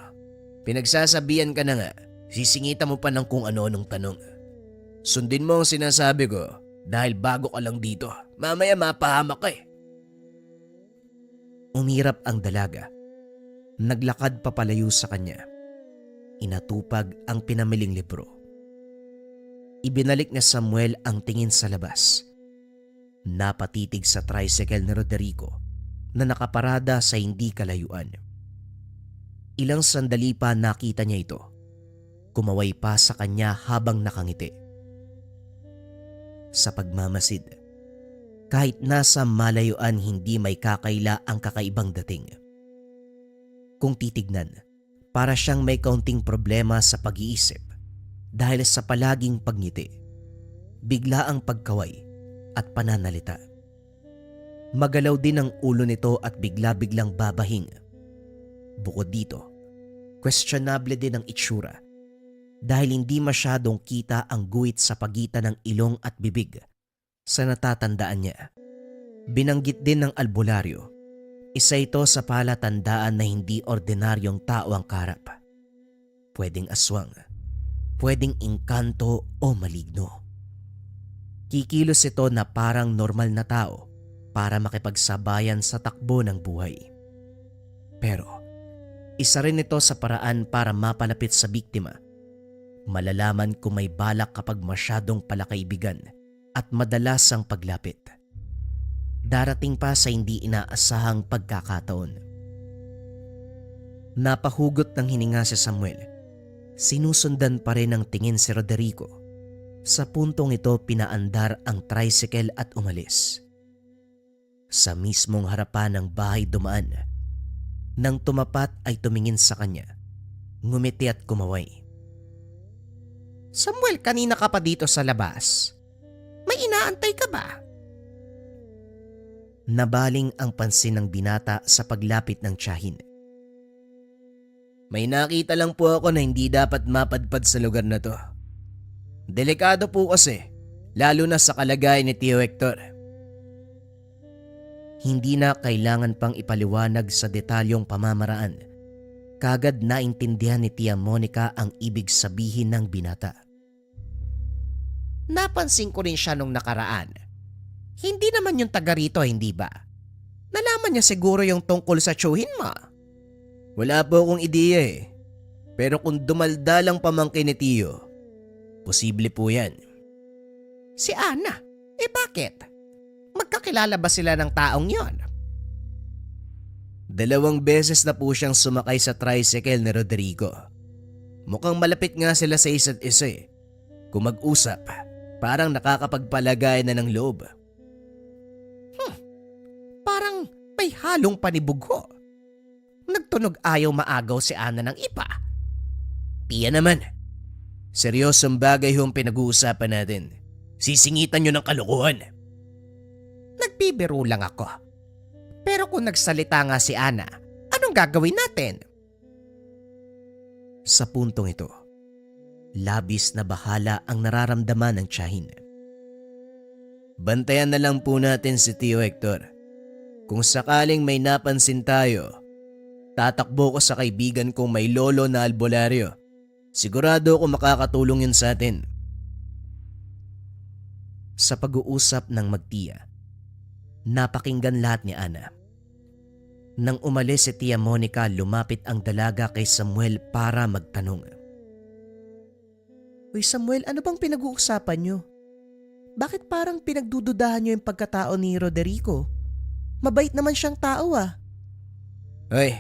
Pinagsasabihan ka na nga, sisingita mo pa ng kung ano-anong tanong. Sundin mo ang sinasabi ko dahil bago ka lang dito. Mamaya mapahamak ka eh. Umirap ang dalaga. Naglakad papalayo sa kanya. Inatupag ang pinamiling libro. Ibinalik ni Samuel ang tingin sa labas. Napatitig sa tricycle ni Roderico na nakaparada sa hindi kalayuan. Ilang sandali pa nakita niya ito. Kumaway pa sa kanya habang nakangiti. Sa pagmamasid, kahit nasa malayuan hindi may kakaila ang kakaibang dating. Kung titignan, para siyang may kaunting problema sa pag-iisip dahil sa palaging pagngiti, bigla ang pagkaway at pananalita. Magalaw din ang ulo nito at bigla-biglang babahing. Bukod dito, questionable din ang itsura dahil hindi masyadong kita ang guhit sa pagitan ng ilong at bibig. Sa natatandaan niya, binanggit din ng albularyo. Isa ito sa palatandaan na hindi ordinaryong tao ang karap. Pwedeng aswang, pwedeng engkanto o maligno. Kikilos ito na parang normal na tao para makipagsabayan sa takbo ng buhay. Pero isa rin ito sa paraan para mapalapit sa biktima. Malalaman kung may balak kapag masyadong palakaibigan at madalas ang paglapit. Darating pa sa hindi inaasahang pagkakataon. Napahugot ng hininga si Samuel Sinusundan pa rin ng tingin si Roderico. Sa puntong ito pinaandar ang tricycle at umalis. Sa mismong harapan ng bahay dumaan. Nang tumapat ay tumingin sa kanya. Ngumiti at kumaway. Samuel, kanina ka pa dito sa labas. May inaantay ka ba? Nabaling ang pansin ng binata sa paglapit ng tiyahin. May nakita lang po ako na hindi dapat mapadpad sa lugar na to. Delikado po kasi, lalo na sa kalagayan ni Tio Hector. Hindi na kailangan pang ipaliwanag sa detalyong pamamaraan. Kagad naintindihan ni Tia Monica ang ibig sabihin ng binata. Napansin ko rin siya nung nakaraan. Hindi naman yung taga rito, hindi ba? Nalaman niya siguro yung tungkol sa tsuhin mo. Wala po akong ideya eh. Pero kung dumaldalang pamangkin ni Tio, posible po yan. Si Ana, bakit? Magkakilala ba sila ng taong yon? 2 beses na po siyang sumakay sa tricycle ni Roderico. Mukhang malapit nga sila sa isa't isa eh. Kung mag-usap, parang nakakapagpalagay na ng loob. Parang may halong panibugho. Nagtunog ayaw maagaw si Ana ng iba. Tiya naman. Seryosong bagay yung pinag-uusapan natin. Sisingitan nyo ng kalokohan. Nagbibiro lang ako. Pero kung nagsalita nga si Ana, anong gagawin natin? Sa puntong ito, labis na bahala ang nararamdaman ng tiyahin. Bantayan na lang po natin si Tio Hector. Kung sakaling may napansin tayo, tatakbo ko sa kaibigan kong may lolo na albularyo. Sigurado ako makakatulong yun sa atin. Sa pag-uusap ng magtiya, napakinggan lahat ni Ana. Nang umalis si Tia Monica, lumapit ang dalaga kay Samuel para magtanong. Uy Samuel, ano bang pinag-uusapan nyo? Bakit parang pinagdududahan nyo yung pagkatao ni Roderico? Mabait naman siyang tao ah. Hoy,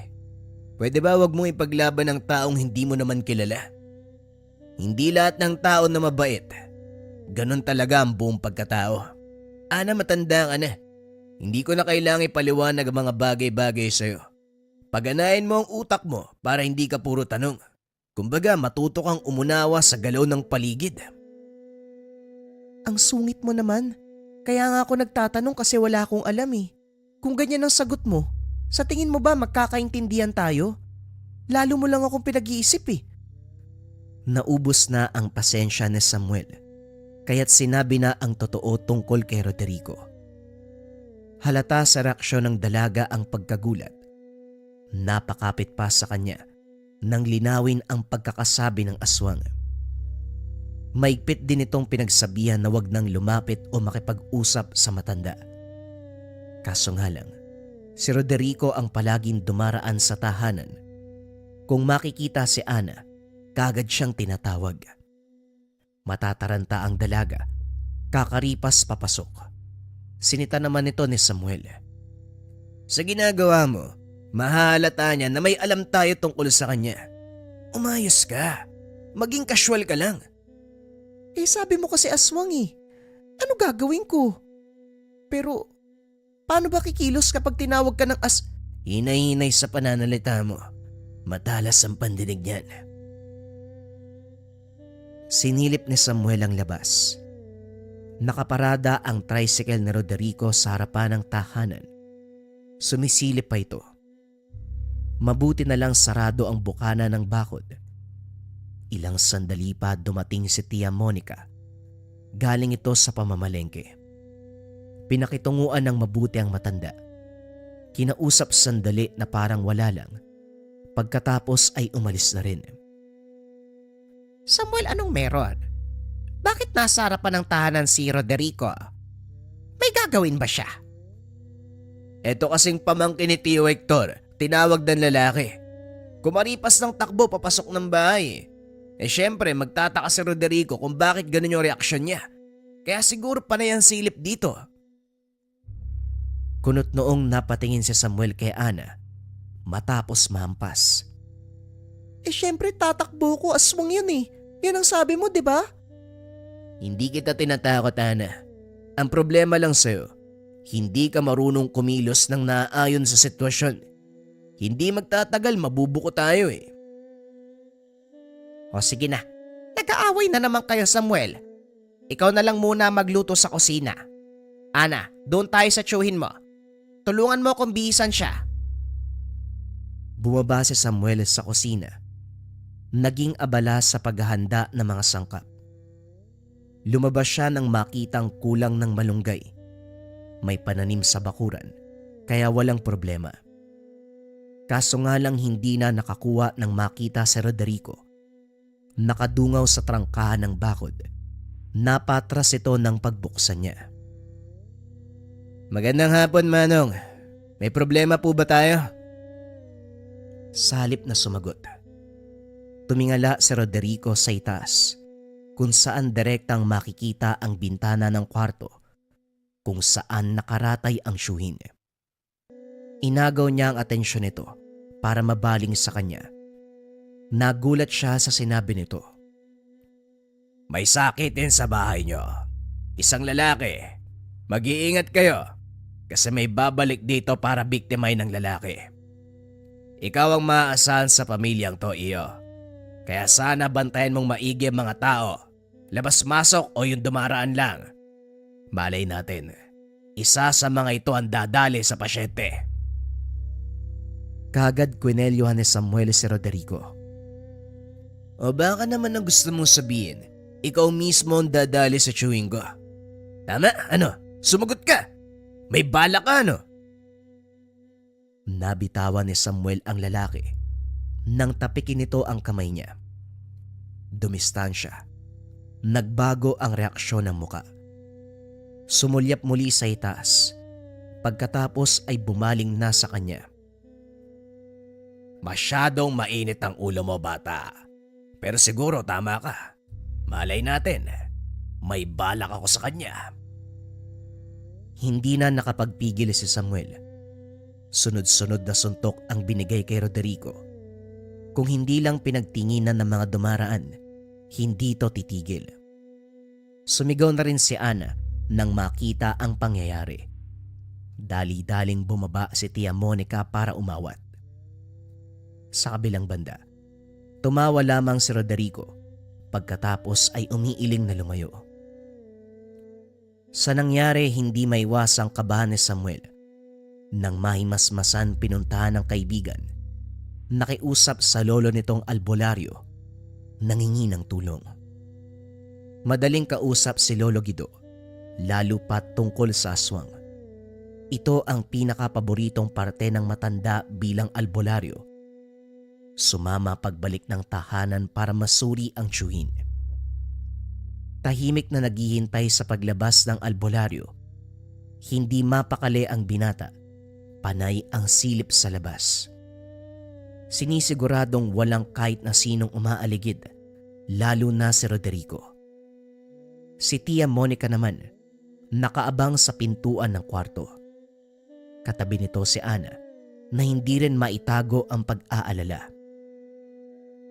pwede ba wag mong ipaglaban ng taong hindi mo naman kilala? Hindi lahat ng tao na mabait. Ganon talaga ang buong pagkatao. Ana, matanda ka na. Hindi ko na kailangang ipaliwanag ang mga bagay-bagay sa'yo. Paganahin mo ang utak mo para hindi ka puro tanong. Kumbaga matuto kang umunawa sa galaw ng paligid. Ang sungit mo naman. Kaya nga ako nagtatanong kasi wala akong alam eh. Kung ganyan ang sagot mo, sa tingin mo ba magkakaintindihan tayo? Lalo mo lang akong pinag-iisip eh. Naubos na ang pasensya ni Samuel, kaya't sinabi na ang totoo tungkol kay Roderico. Halata sa reaksyon ng dalaga ang pagkagulat. Napakapit pa sa kanya nang linawin ang pagkakasabi ng aswang. Maigpit din itong pinagsabihan na wag nang lumapit o makipag-usap sa matanda. Kaso nga lang, si Roderico ang palaging dumaraan sa tahanan. Kung makikita si Ana, kagad siyang tinatawag. Matataranta ang dalaga, kakaripas papasok. Sinita naman ito ni Samuel. Sa ginagawa mo, mahalata niya na may alam tayo tungkol sa kanya. Umayos ka. Maging casual ka lang. Sabi mo kasi aswang eh. Ano gagawin ko? Pero paano ba kikilos kapag tinawag ka ng Hinay-hinay sa pananalita mo. Matalas ang pandinig niyan. Sinilip ni Samuel ang labas. Nakaparada ang tricycle ni Roderico sa harapan ng tahanan. Sumisilip pa ito. Mabuti na lang sarado ang bukana ng bakod. Ilang sandali pa dumating si Tia Monica. Galing ito sa pamamalengke. Pinakitunguan ng mabuti ang matanda. Kinausap sandali na parang wala lang. Pagkatapos ay umalis na rin. Samuel, anong meron? Bakit nasa harapan ng tahanan si Roderico? May gagawin ba siya? Eto kasing pamangkin ni Tio Hector, tinawag ng lalaki. Kumaripas ng takbo papasok ng bahay. Syempre magtataka si Roderico kung bakit ganun yung reaksyon niya. Kaya siguro panay ang silip dito. Kunot noong napatingin si Samuel kay Ana matapos mahampas. Syempre tatakbo ko, aswang yun eh. Yun ang sabi mo, di ba? Hindi kita tinatakot, Ana. Ang problema lang sa'yo, hindi ka marunong kumilos ng naaayon sa sitwasyon. Hindi magtatagal, mabubuko tayo eh. O sige na, nag-aaway na naman kayo, Samuel. Ikaw na lang muna magluto sa kusina. Ana, doon tayo sa tsuhin mo. Tulungan mo kung bihisan siya. Bumaba si Samuel sa kusina. Naging abala sa paghahanda ng mga sangkap. Lumabas siya nang makitang kulang ng malunggay. May pananim sa bakuran, kaya walang problema. Kaso nga lang hindi na nakakuha ng makita si Roderico. Nakadungaw sa trangkahan ng bakod. Napatras ito ng pagbuksan niya. Magandang hapon, Manong. May problema po ba tayo? Sa halip na sumagot. Tumingala si Roderico sa itaas, kung saan direktang makikita ang bintana ng kwarto, kung saan nakaratay ang syuhin. Inagaw niya ang atensyon nito para mabaling sa kanya. Nagulat siya sa sinabi nito. May sakit din sa bahay nyo. Isang lalaki. Mag-iingat kayo kasi may babalik dito para biktimahin ng lalaki. Ikaw ang maaasahan sa pamilyang to, iyo. Kaya sana bantayan mong maigi ang mga tao. Labas-masok o yung dumaraan lang. Malay natin, isa sa mga ito ang dadali sa pasyente. Kagad kwinelyohan ni Samuel si Roderico. O baka naman ang gusto mong sabihin, ikaw mismo ang dadali sa chewing ko. Tama? Ano? Sumagot ka! May bala ka, ano? Nabitawan ni Samuel ang lalaki nang tapikin nito ang kamay niya. Dumistansya. Nagbago ang reaksyon ng muka. Sumulyap muli sa itaas. Pagkatapos ay bumaling na sa kanya. Masyadong mainit ang ulo mo, bata. Pero siguro tama ka. Malay natin, may balak ako sa kanya. Hindi na nakapagpigil si Samuel. Sunod-sunod na suntok ang binigay kay Roderico. Kung hindi lang pinagtinginan ng mga dumaraan, hindi to titigil. Sumigaw na rin si Ana nang makita ang pangyayari. Dali-daling bumaba si Tia Monica para umawat. Sa kabilang banda, tumawa lamang si Roderico pagkatapos ay umiiling na lumayo. Sa nangyari, hindi maiwasang kabahan ni Samuel. Nang mahimasmasan pinuntahan ng kaibigan, nakiusap sa lolo nitong albularyo, nangingi ng tulong. Madaling kausap si Lolo Guido, lalo pat tungkol sa aswang. Ito ang pinakapaboritong parte ng matanda bilang albularyo. Sumama pagbalik ng tahanan para masuri ang tiyuhin. Tahimik na naghihintay sa paglabas ng albularyo. Hindi mapakali ang binata. Panay ang silip sa labas. Sinisiguradong walang kahit na sinong umaaligid, lalo na si Roderico. Si Tia Monica naman, nakaabang sa pintuan ng kwarto. Katabi nito si Ana, na hindi rin maitago ang pag-aalala.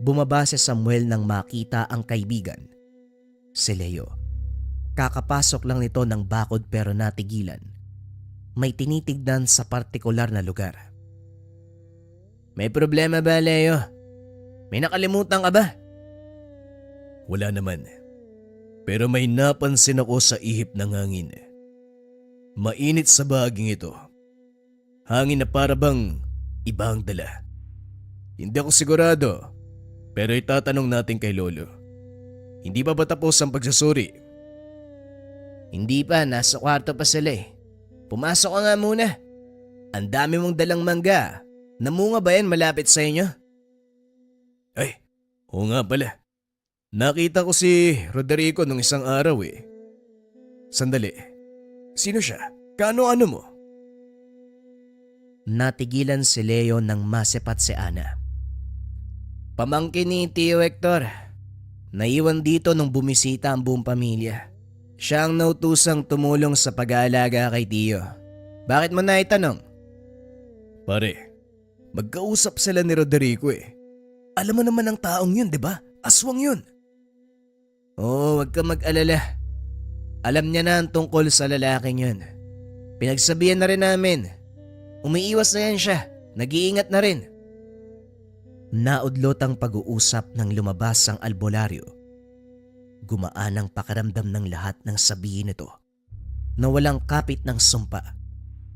Bumaba si Samuel nang makita ang kaibigan. Si Leo. Kakapasok lang nito ng bakod pero natigilan. May tinitignan sa partikular na lugar. May problema ba, Leo? May nakalimutan ka ba? Wala naman. Pero may napansin ako sa ihip ng hangin. Mainit sa bahaging ito. Hangin na para bang iba ang dala. Hindi ako sigurado, pero itatanong natin kay Lolo. Hindi pa ba tapos ang pagsusuri? Hindi pa, nasa kwarto pa sila eh. Pumasok ka nga muna. Ang dami mong dalang mangga. Namunga ba yan malapit sa inyo? Ay, oo nga pala. Nakita ko si Roderico nung isang araw eh. Sandali, sino siya? Kaano-ano mo? Natigilan si Leo nang masepat si Ana. Pamangkin ni Tio Hector. Naiwan dito nung bumisita ang buong pamilya. Siya ang nautusang tumulong sa pag-aalaga kay Tio. Bakit mo naitanong? Pare, magkausap sila ni Roderico eh. Alam mo naman ang taong yun, di ba? Aswang yun. Oo, huwag ka mag-alala. Alam niya na ang tungkol sa lalaking yun. Pinagsabihan na rin namin. Umiiwas na yan siya. Nag-iingat na rin. Naudlot ang pag-uusap nang lumabas ang albularyo. Gumaan ang pakiramdam ng lahat ng sabihin nito na walang kapit ng sumpa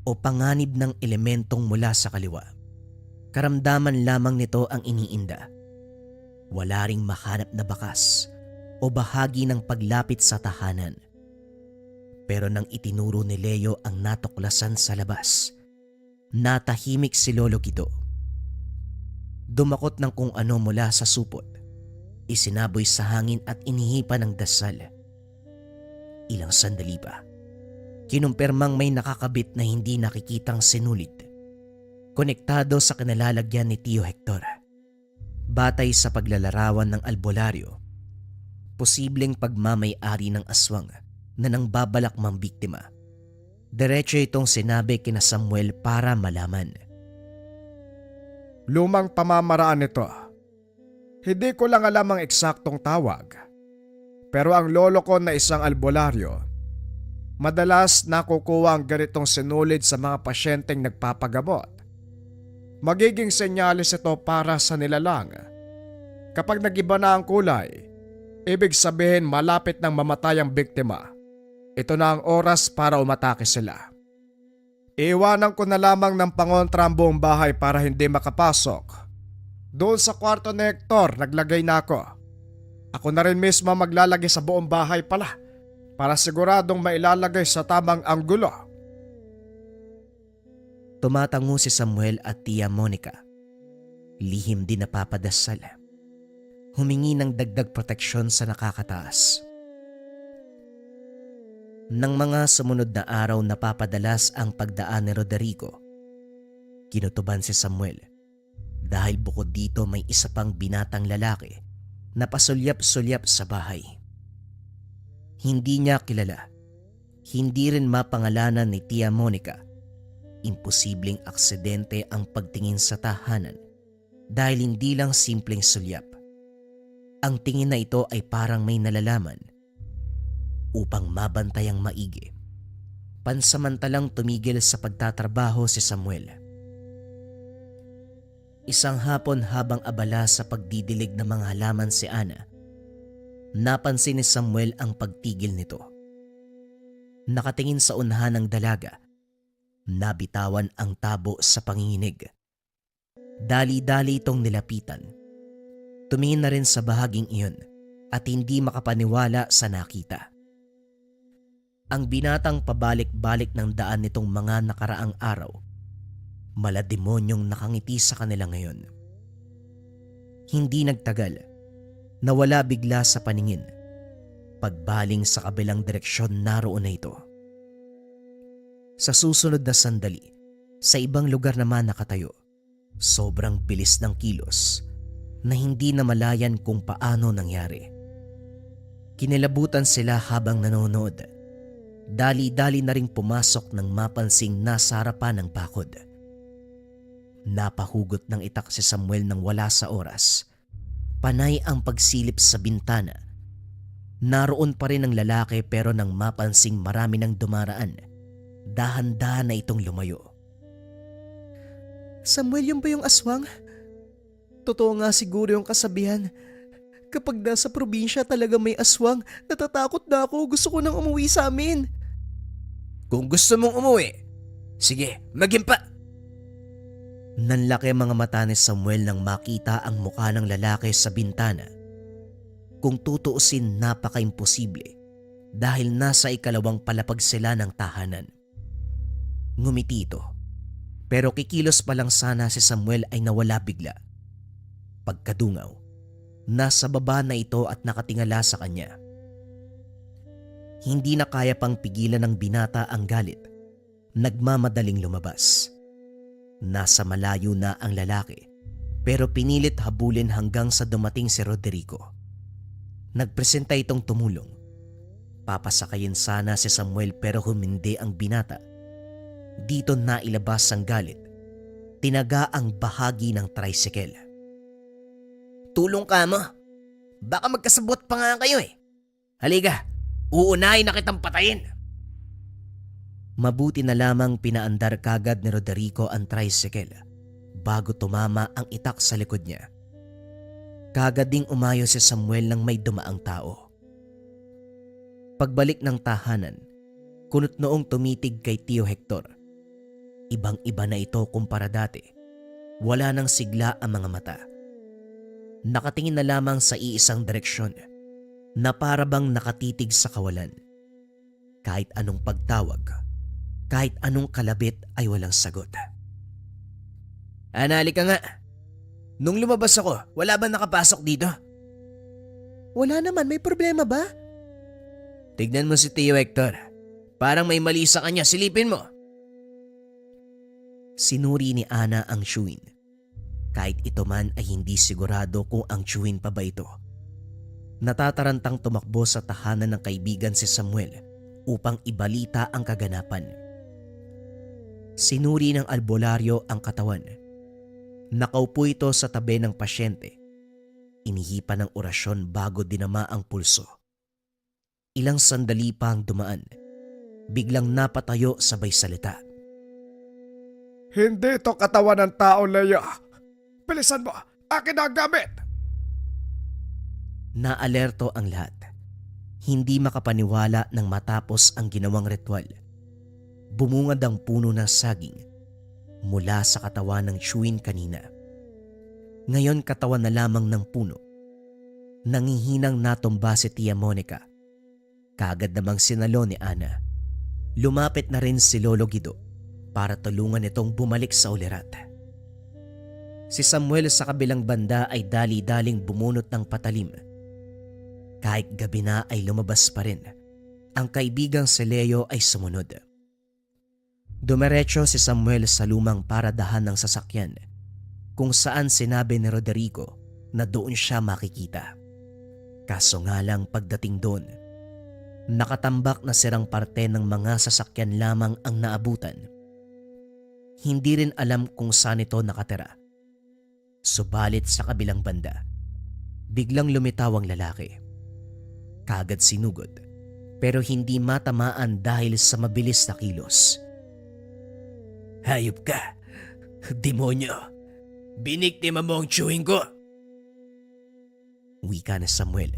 o panganib ng elementong mula sa kaliwa. Karamdaman lamang nito ang iniinda. Wala ring mahanap na bakas o bahagi ng paglapit sa tahanan. Pero nang itinuro ni Leo ang natuklasan sa labas, natahimik si Lolo Guido. Dumakot ng kung ano mula sa supot, isinaboy sa hangin at inihipan ng dasal. Ilang sandali pa, kinumpirmang may nakakabit na hindi nakikitang sinulid, konektado sa kinalalagyan ni Tio Hector. Batay sa paglalarawan ng albularyo, posibleng pagmamay-ari ng aswang na nang babalak mang biktima. Diretso itong sinabi kina Samuel para malaman. Lumang pamamaraan nito. Hindi ko lang alam ang eksaktong tawag. Pero ang lolo ko na isang albularyo, madalas nakukuha ang ganitong sinulid sa mga pasyenteng nagpapagamot. Magiging senyalis ito para sa nilalang. Kapag nagiba na ang kulay, ibig sabihin malapit nang mamatay ang biktima. Ito na ang oras para umatake sila. Iwanan ko na lamang ng pangontra ang buong bahay para hindi makapasok. Doon sa kwarto ni Hector, naglagay na ako. Ako na rin mismo maglalagay sa buong bahay pala para siguradong mailalagay sa tamang anggulo. Tumatango si Samuel at Tia Monica. Lihim din napapadasal. Humingi ng dagdag proteksyon sa nakakataas. Nang mga sumunod na araw napapadalas ang pagdaan ni Roderico, kinutuban si Samuel dahil bukod dito may isa pang binatang lalaki na pasulyap-sulyap sa bahay. Hindi niya kilala, hindi rin mapangalanan ni Tia Monica. Imposibleng aksidente ang pagtingin sa tahanan dahil hindi lang simpleng sulyap. Ang tingin na ito ay parang may nalalaman. Upang mabantay ang maigi, pansamantalang tumigil sa pagtatrabaho si Samuel. Isang hapon habang abala sa pagdidilig ng mga halaman si Ana, napansin ni Samuel ang pagtigil nito. Nakatingin sa unahan ng dalaga, nabitawan ang tabo sa panginginig. Dali-dali itong nilapitan. Tumingin na rin sa bahaging iyon at hindi makapaniwala sa nakita. Ang binatang pabalik-balik ng daan nitong mga nakaraang araw, malademonyong nakangiti sa kanila ngayon. Hindi nagtagal, nawala bigla sa paningin. Pagbaling sa kabilang direksyon, naroon na ito. Sa susunod na sandali, sa ibang lugar naman nakatayo, sobrang bilis ng kilos na hindi na malayan kung paano nangyari. Kinilabutan sila habang nanonood. Dali-dali na ring pumasok nang mapansing nasa harapan ng bakod. Napahugot ng itak si Samuel nang wala sa oras. Panay ang pagsilip sa bintana. Naroon pa rin ang lalaki pero nang mapansing marami nang dumaraan, dahan-dahan na itong lumayo. Samuel, yun ba yung aswang? Totoo nga siguro yung kasabihan. Kapag nasa probinsya talaga may aswang, natatakot na ako. Gusto ko nang umuwi sa amin. Kung gusto mong umuwi, sige, magimpa. Nanlaki ang mga mata ni Samuel nang makita ang mukha ng lalaki sa bintana. Kung tutuusin, napaka-imposible dahil nasa ikalawang palapag sila ng tahanan. Ngumiti ito, pero kikilos pa lang sana si Samuel ay nawala bigla. Pagkadungaw, nasa baba na ito at nakatingala sa kanya. Hindi na kaya pang pigilan ng binata ang galit. Nagmamadaling lumabas. Nasa malayo na ang lalaki pero pinilit habulin hanggang sa dumating si Roderico. Nagpresenta itong tumulong. Papasakayin sana si Samuel pero humindi ang binata. Dito nailabas ang galit. Tinaga ang bahagi ng tricycle. Magtulong ka mo. Baka magkasabot pa nga kayo eh. Halika, uunahin na kitang patayin. Mabuti na lamang pinaandar kagad ni Roderico ang tricycle bago tumama ang itak sa likod niya. Kagad ding umayo si Samuel nang may dumaang tao. Pagbalik ng tahanan, kunot noong tumitig kay Tio Hector. Ibang-iba na ito kumpara dati. Wala nang sigla ang mga mata. Nakatingin na lamang sa iisang direksyon na para bang nakatitig sa kawalan. Kahit anong pagtawag, kahit anong kalabit ay walang sagot. Anali ka nga. Nung lumabas ako, wala ba nakapasok dito? Wala naman, may problema ba? Tignan mo si Tio Hector. Parang may mali sa kanya, silipin mo. Sinuri ni Ana ang chewin. Kahit ito man ay hindi sigurado kung ang chewin pa ba ito. Natatarantang tumakbo sa tahanan ng kaibigan si Samuel upang ibalita ang kaganapan. Sinuri ng albularyo ang katawan. Nakaupo ito sa tabi ng pasyente. Inihipan ng orasyon bago dinama ang pulso. Ilang sandali pa ang dumaan. Biglang napatayo sabay salita. Hindi ito katawan ng tao, Leia. Bilisan mo, akin na ang gamit. Naalerto ang lahat. Hindi makapaniwala nang matapos ang ginawang ritual. Bumungad ang puno ng saging mula sa katawan ng chewin kanina. Ngayon katawan na lamang ng puno. Nangihinang natumba si Tia Monica. Kaagad namang sinalo ni Ana. Lumapit na rin si Lolo Guido para tulungan itong bumalik sa ulirat. Si Samuel sa kabilang banda ay dali-daling bumunot ng patalim. Kahit gabi na ay lumabas pa rin. Ang kaibigang si Leo ay sumunod. Dumiretso si Samuel sa lumang paradahan ng sasakyan kung saan sinabi ni Roderico na doon siya makikita. Kaso nga lang pagdating doon, nakatambak na sirang parte ng mga sasakyan lamang ang naabutan. Hindi rin alam kung saan ito nakatira. Subalit sa kabilang banda, biglang lumitaw ang lalaki. Kagad sinugod, pero hindi matamaan dahil sa mabilis na kilos. Hayop ka. Demonyo. Biniktima mo ang chewing ko. Wika na Samuel.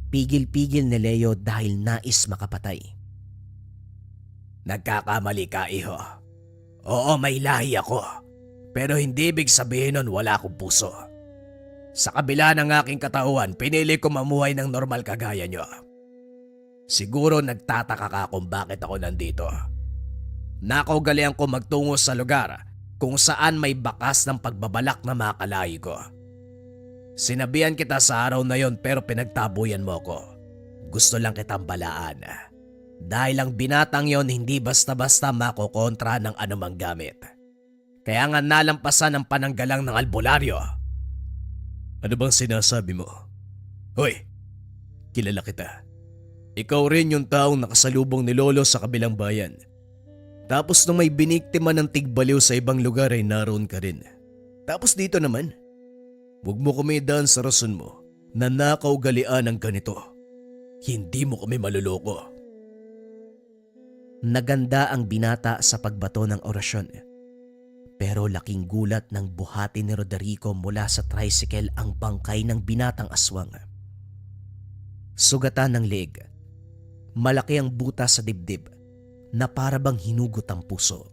Pigil-pigil ni Leo dahil nais makapatay. Nagkakamali ka, iho. Oo, may lahi ako. Pero hindi ibig sabihin nun wala akong puso. Sa kabila ng aking katauhan, pinili ko mamuhay ng normal kagaya nyo. Siguro nagtataka ka kung bakit ako nandito. Nakaugalian ko magtungo sa lugar kung saan may bakas ng pagbabalak na makalahi ko. Sinabihan kita sa araw na yon pero pinagtabuyan mo ko. Gusto lang kitang balaan. Dahil ang binatang yon hindi basta-basta makokontra ng anumang gamit. Kaya nga nalampasan ang pananggalang ng albularyo. Ano bang sinasabi mo? Hoy, kilala kita. Ikaw rin yung taong nakasalubong ni Lolo sa kabilang bayan. Tapos nung may biniktima ng tigbaliw sa ibang lugar ay naroon ka rin. Tapos dito naman, huwag mo kami daan sa rason mo na nakaugalian ng ganito. Hindi mo kami maluloko. Naganda ang binata sa pagbato ng orasyon. Pero laking gulat ng buhati ni Roderico mula sa tricycle ang bangkay ng binatang aswang. Sugatan ng leeg. Malaki ang buta sa dibdib na para bang hinugot ang puso.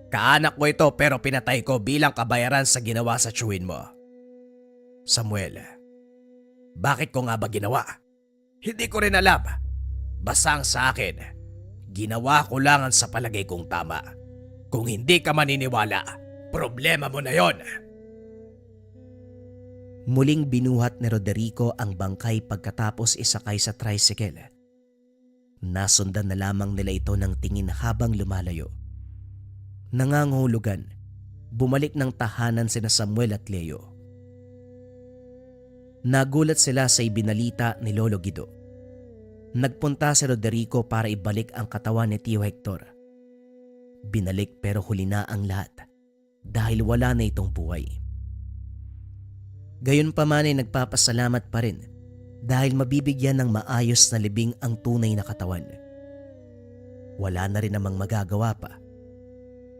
Kaanak ko ito pero pinatay ko bilang kabayaran sa ginawa sa chewin mo. Samuel, bakit ko nga ba ginawa? Hindi ko rin alam. Basta ang sa akin, ginawa ko lang ang sa palagay kong tama. Kung hindi ka maniniwala, problema mo na yon. Muling binuhat ni Roderico ang bangkay pagkatapos isakay sa tricycle. Nasundan na lamang nila ito ng tingin habang lumalayo. Nangangahulugan, bumalik ng tahanan sina Samuel at Leo. Nagulat sila sa ibinalita ni Lolo Guido. Nagpunta si Roderico para ibalik ang katawan ni Tio Hector. Binalik pero huli na ang lahat dahil wala na itong buhay. Gayunpaman ay nagpapasalamat pa rin dahil mabibigyan ng maayos na libing ang tunay na katawan. Wala na rin namang magagawa pa.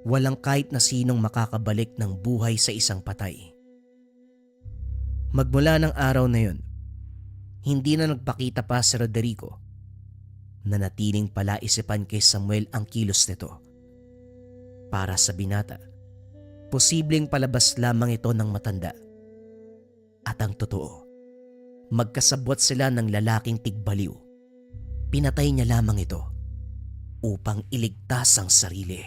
Walang kahit na sinong makakabalik ng buhay sa isang patay. Magmula ng araw na yun, hindi na nagpakita pa si Roderico. Nanatiling palaisipan kay Samuel ang kilos nito. Para sa binata, posibleng palabas lamang ito ng matanda. At ang totoo, magkasabwat sila ng lalaking tigbaliw. Pinatay niya lamang ito upang iligtas ang sarili.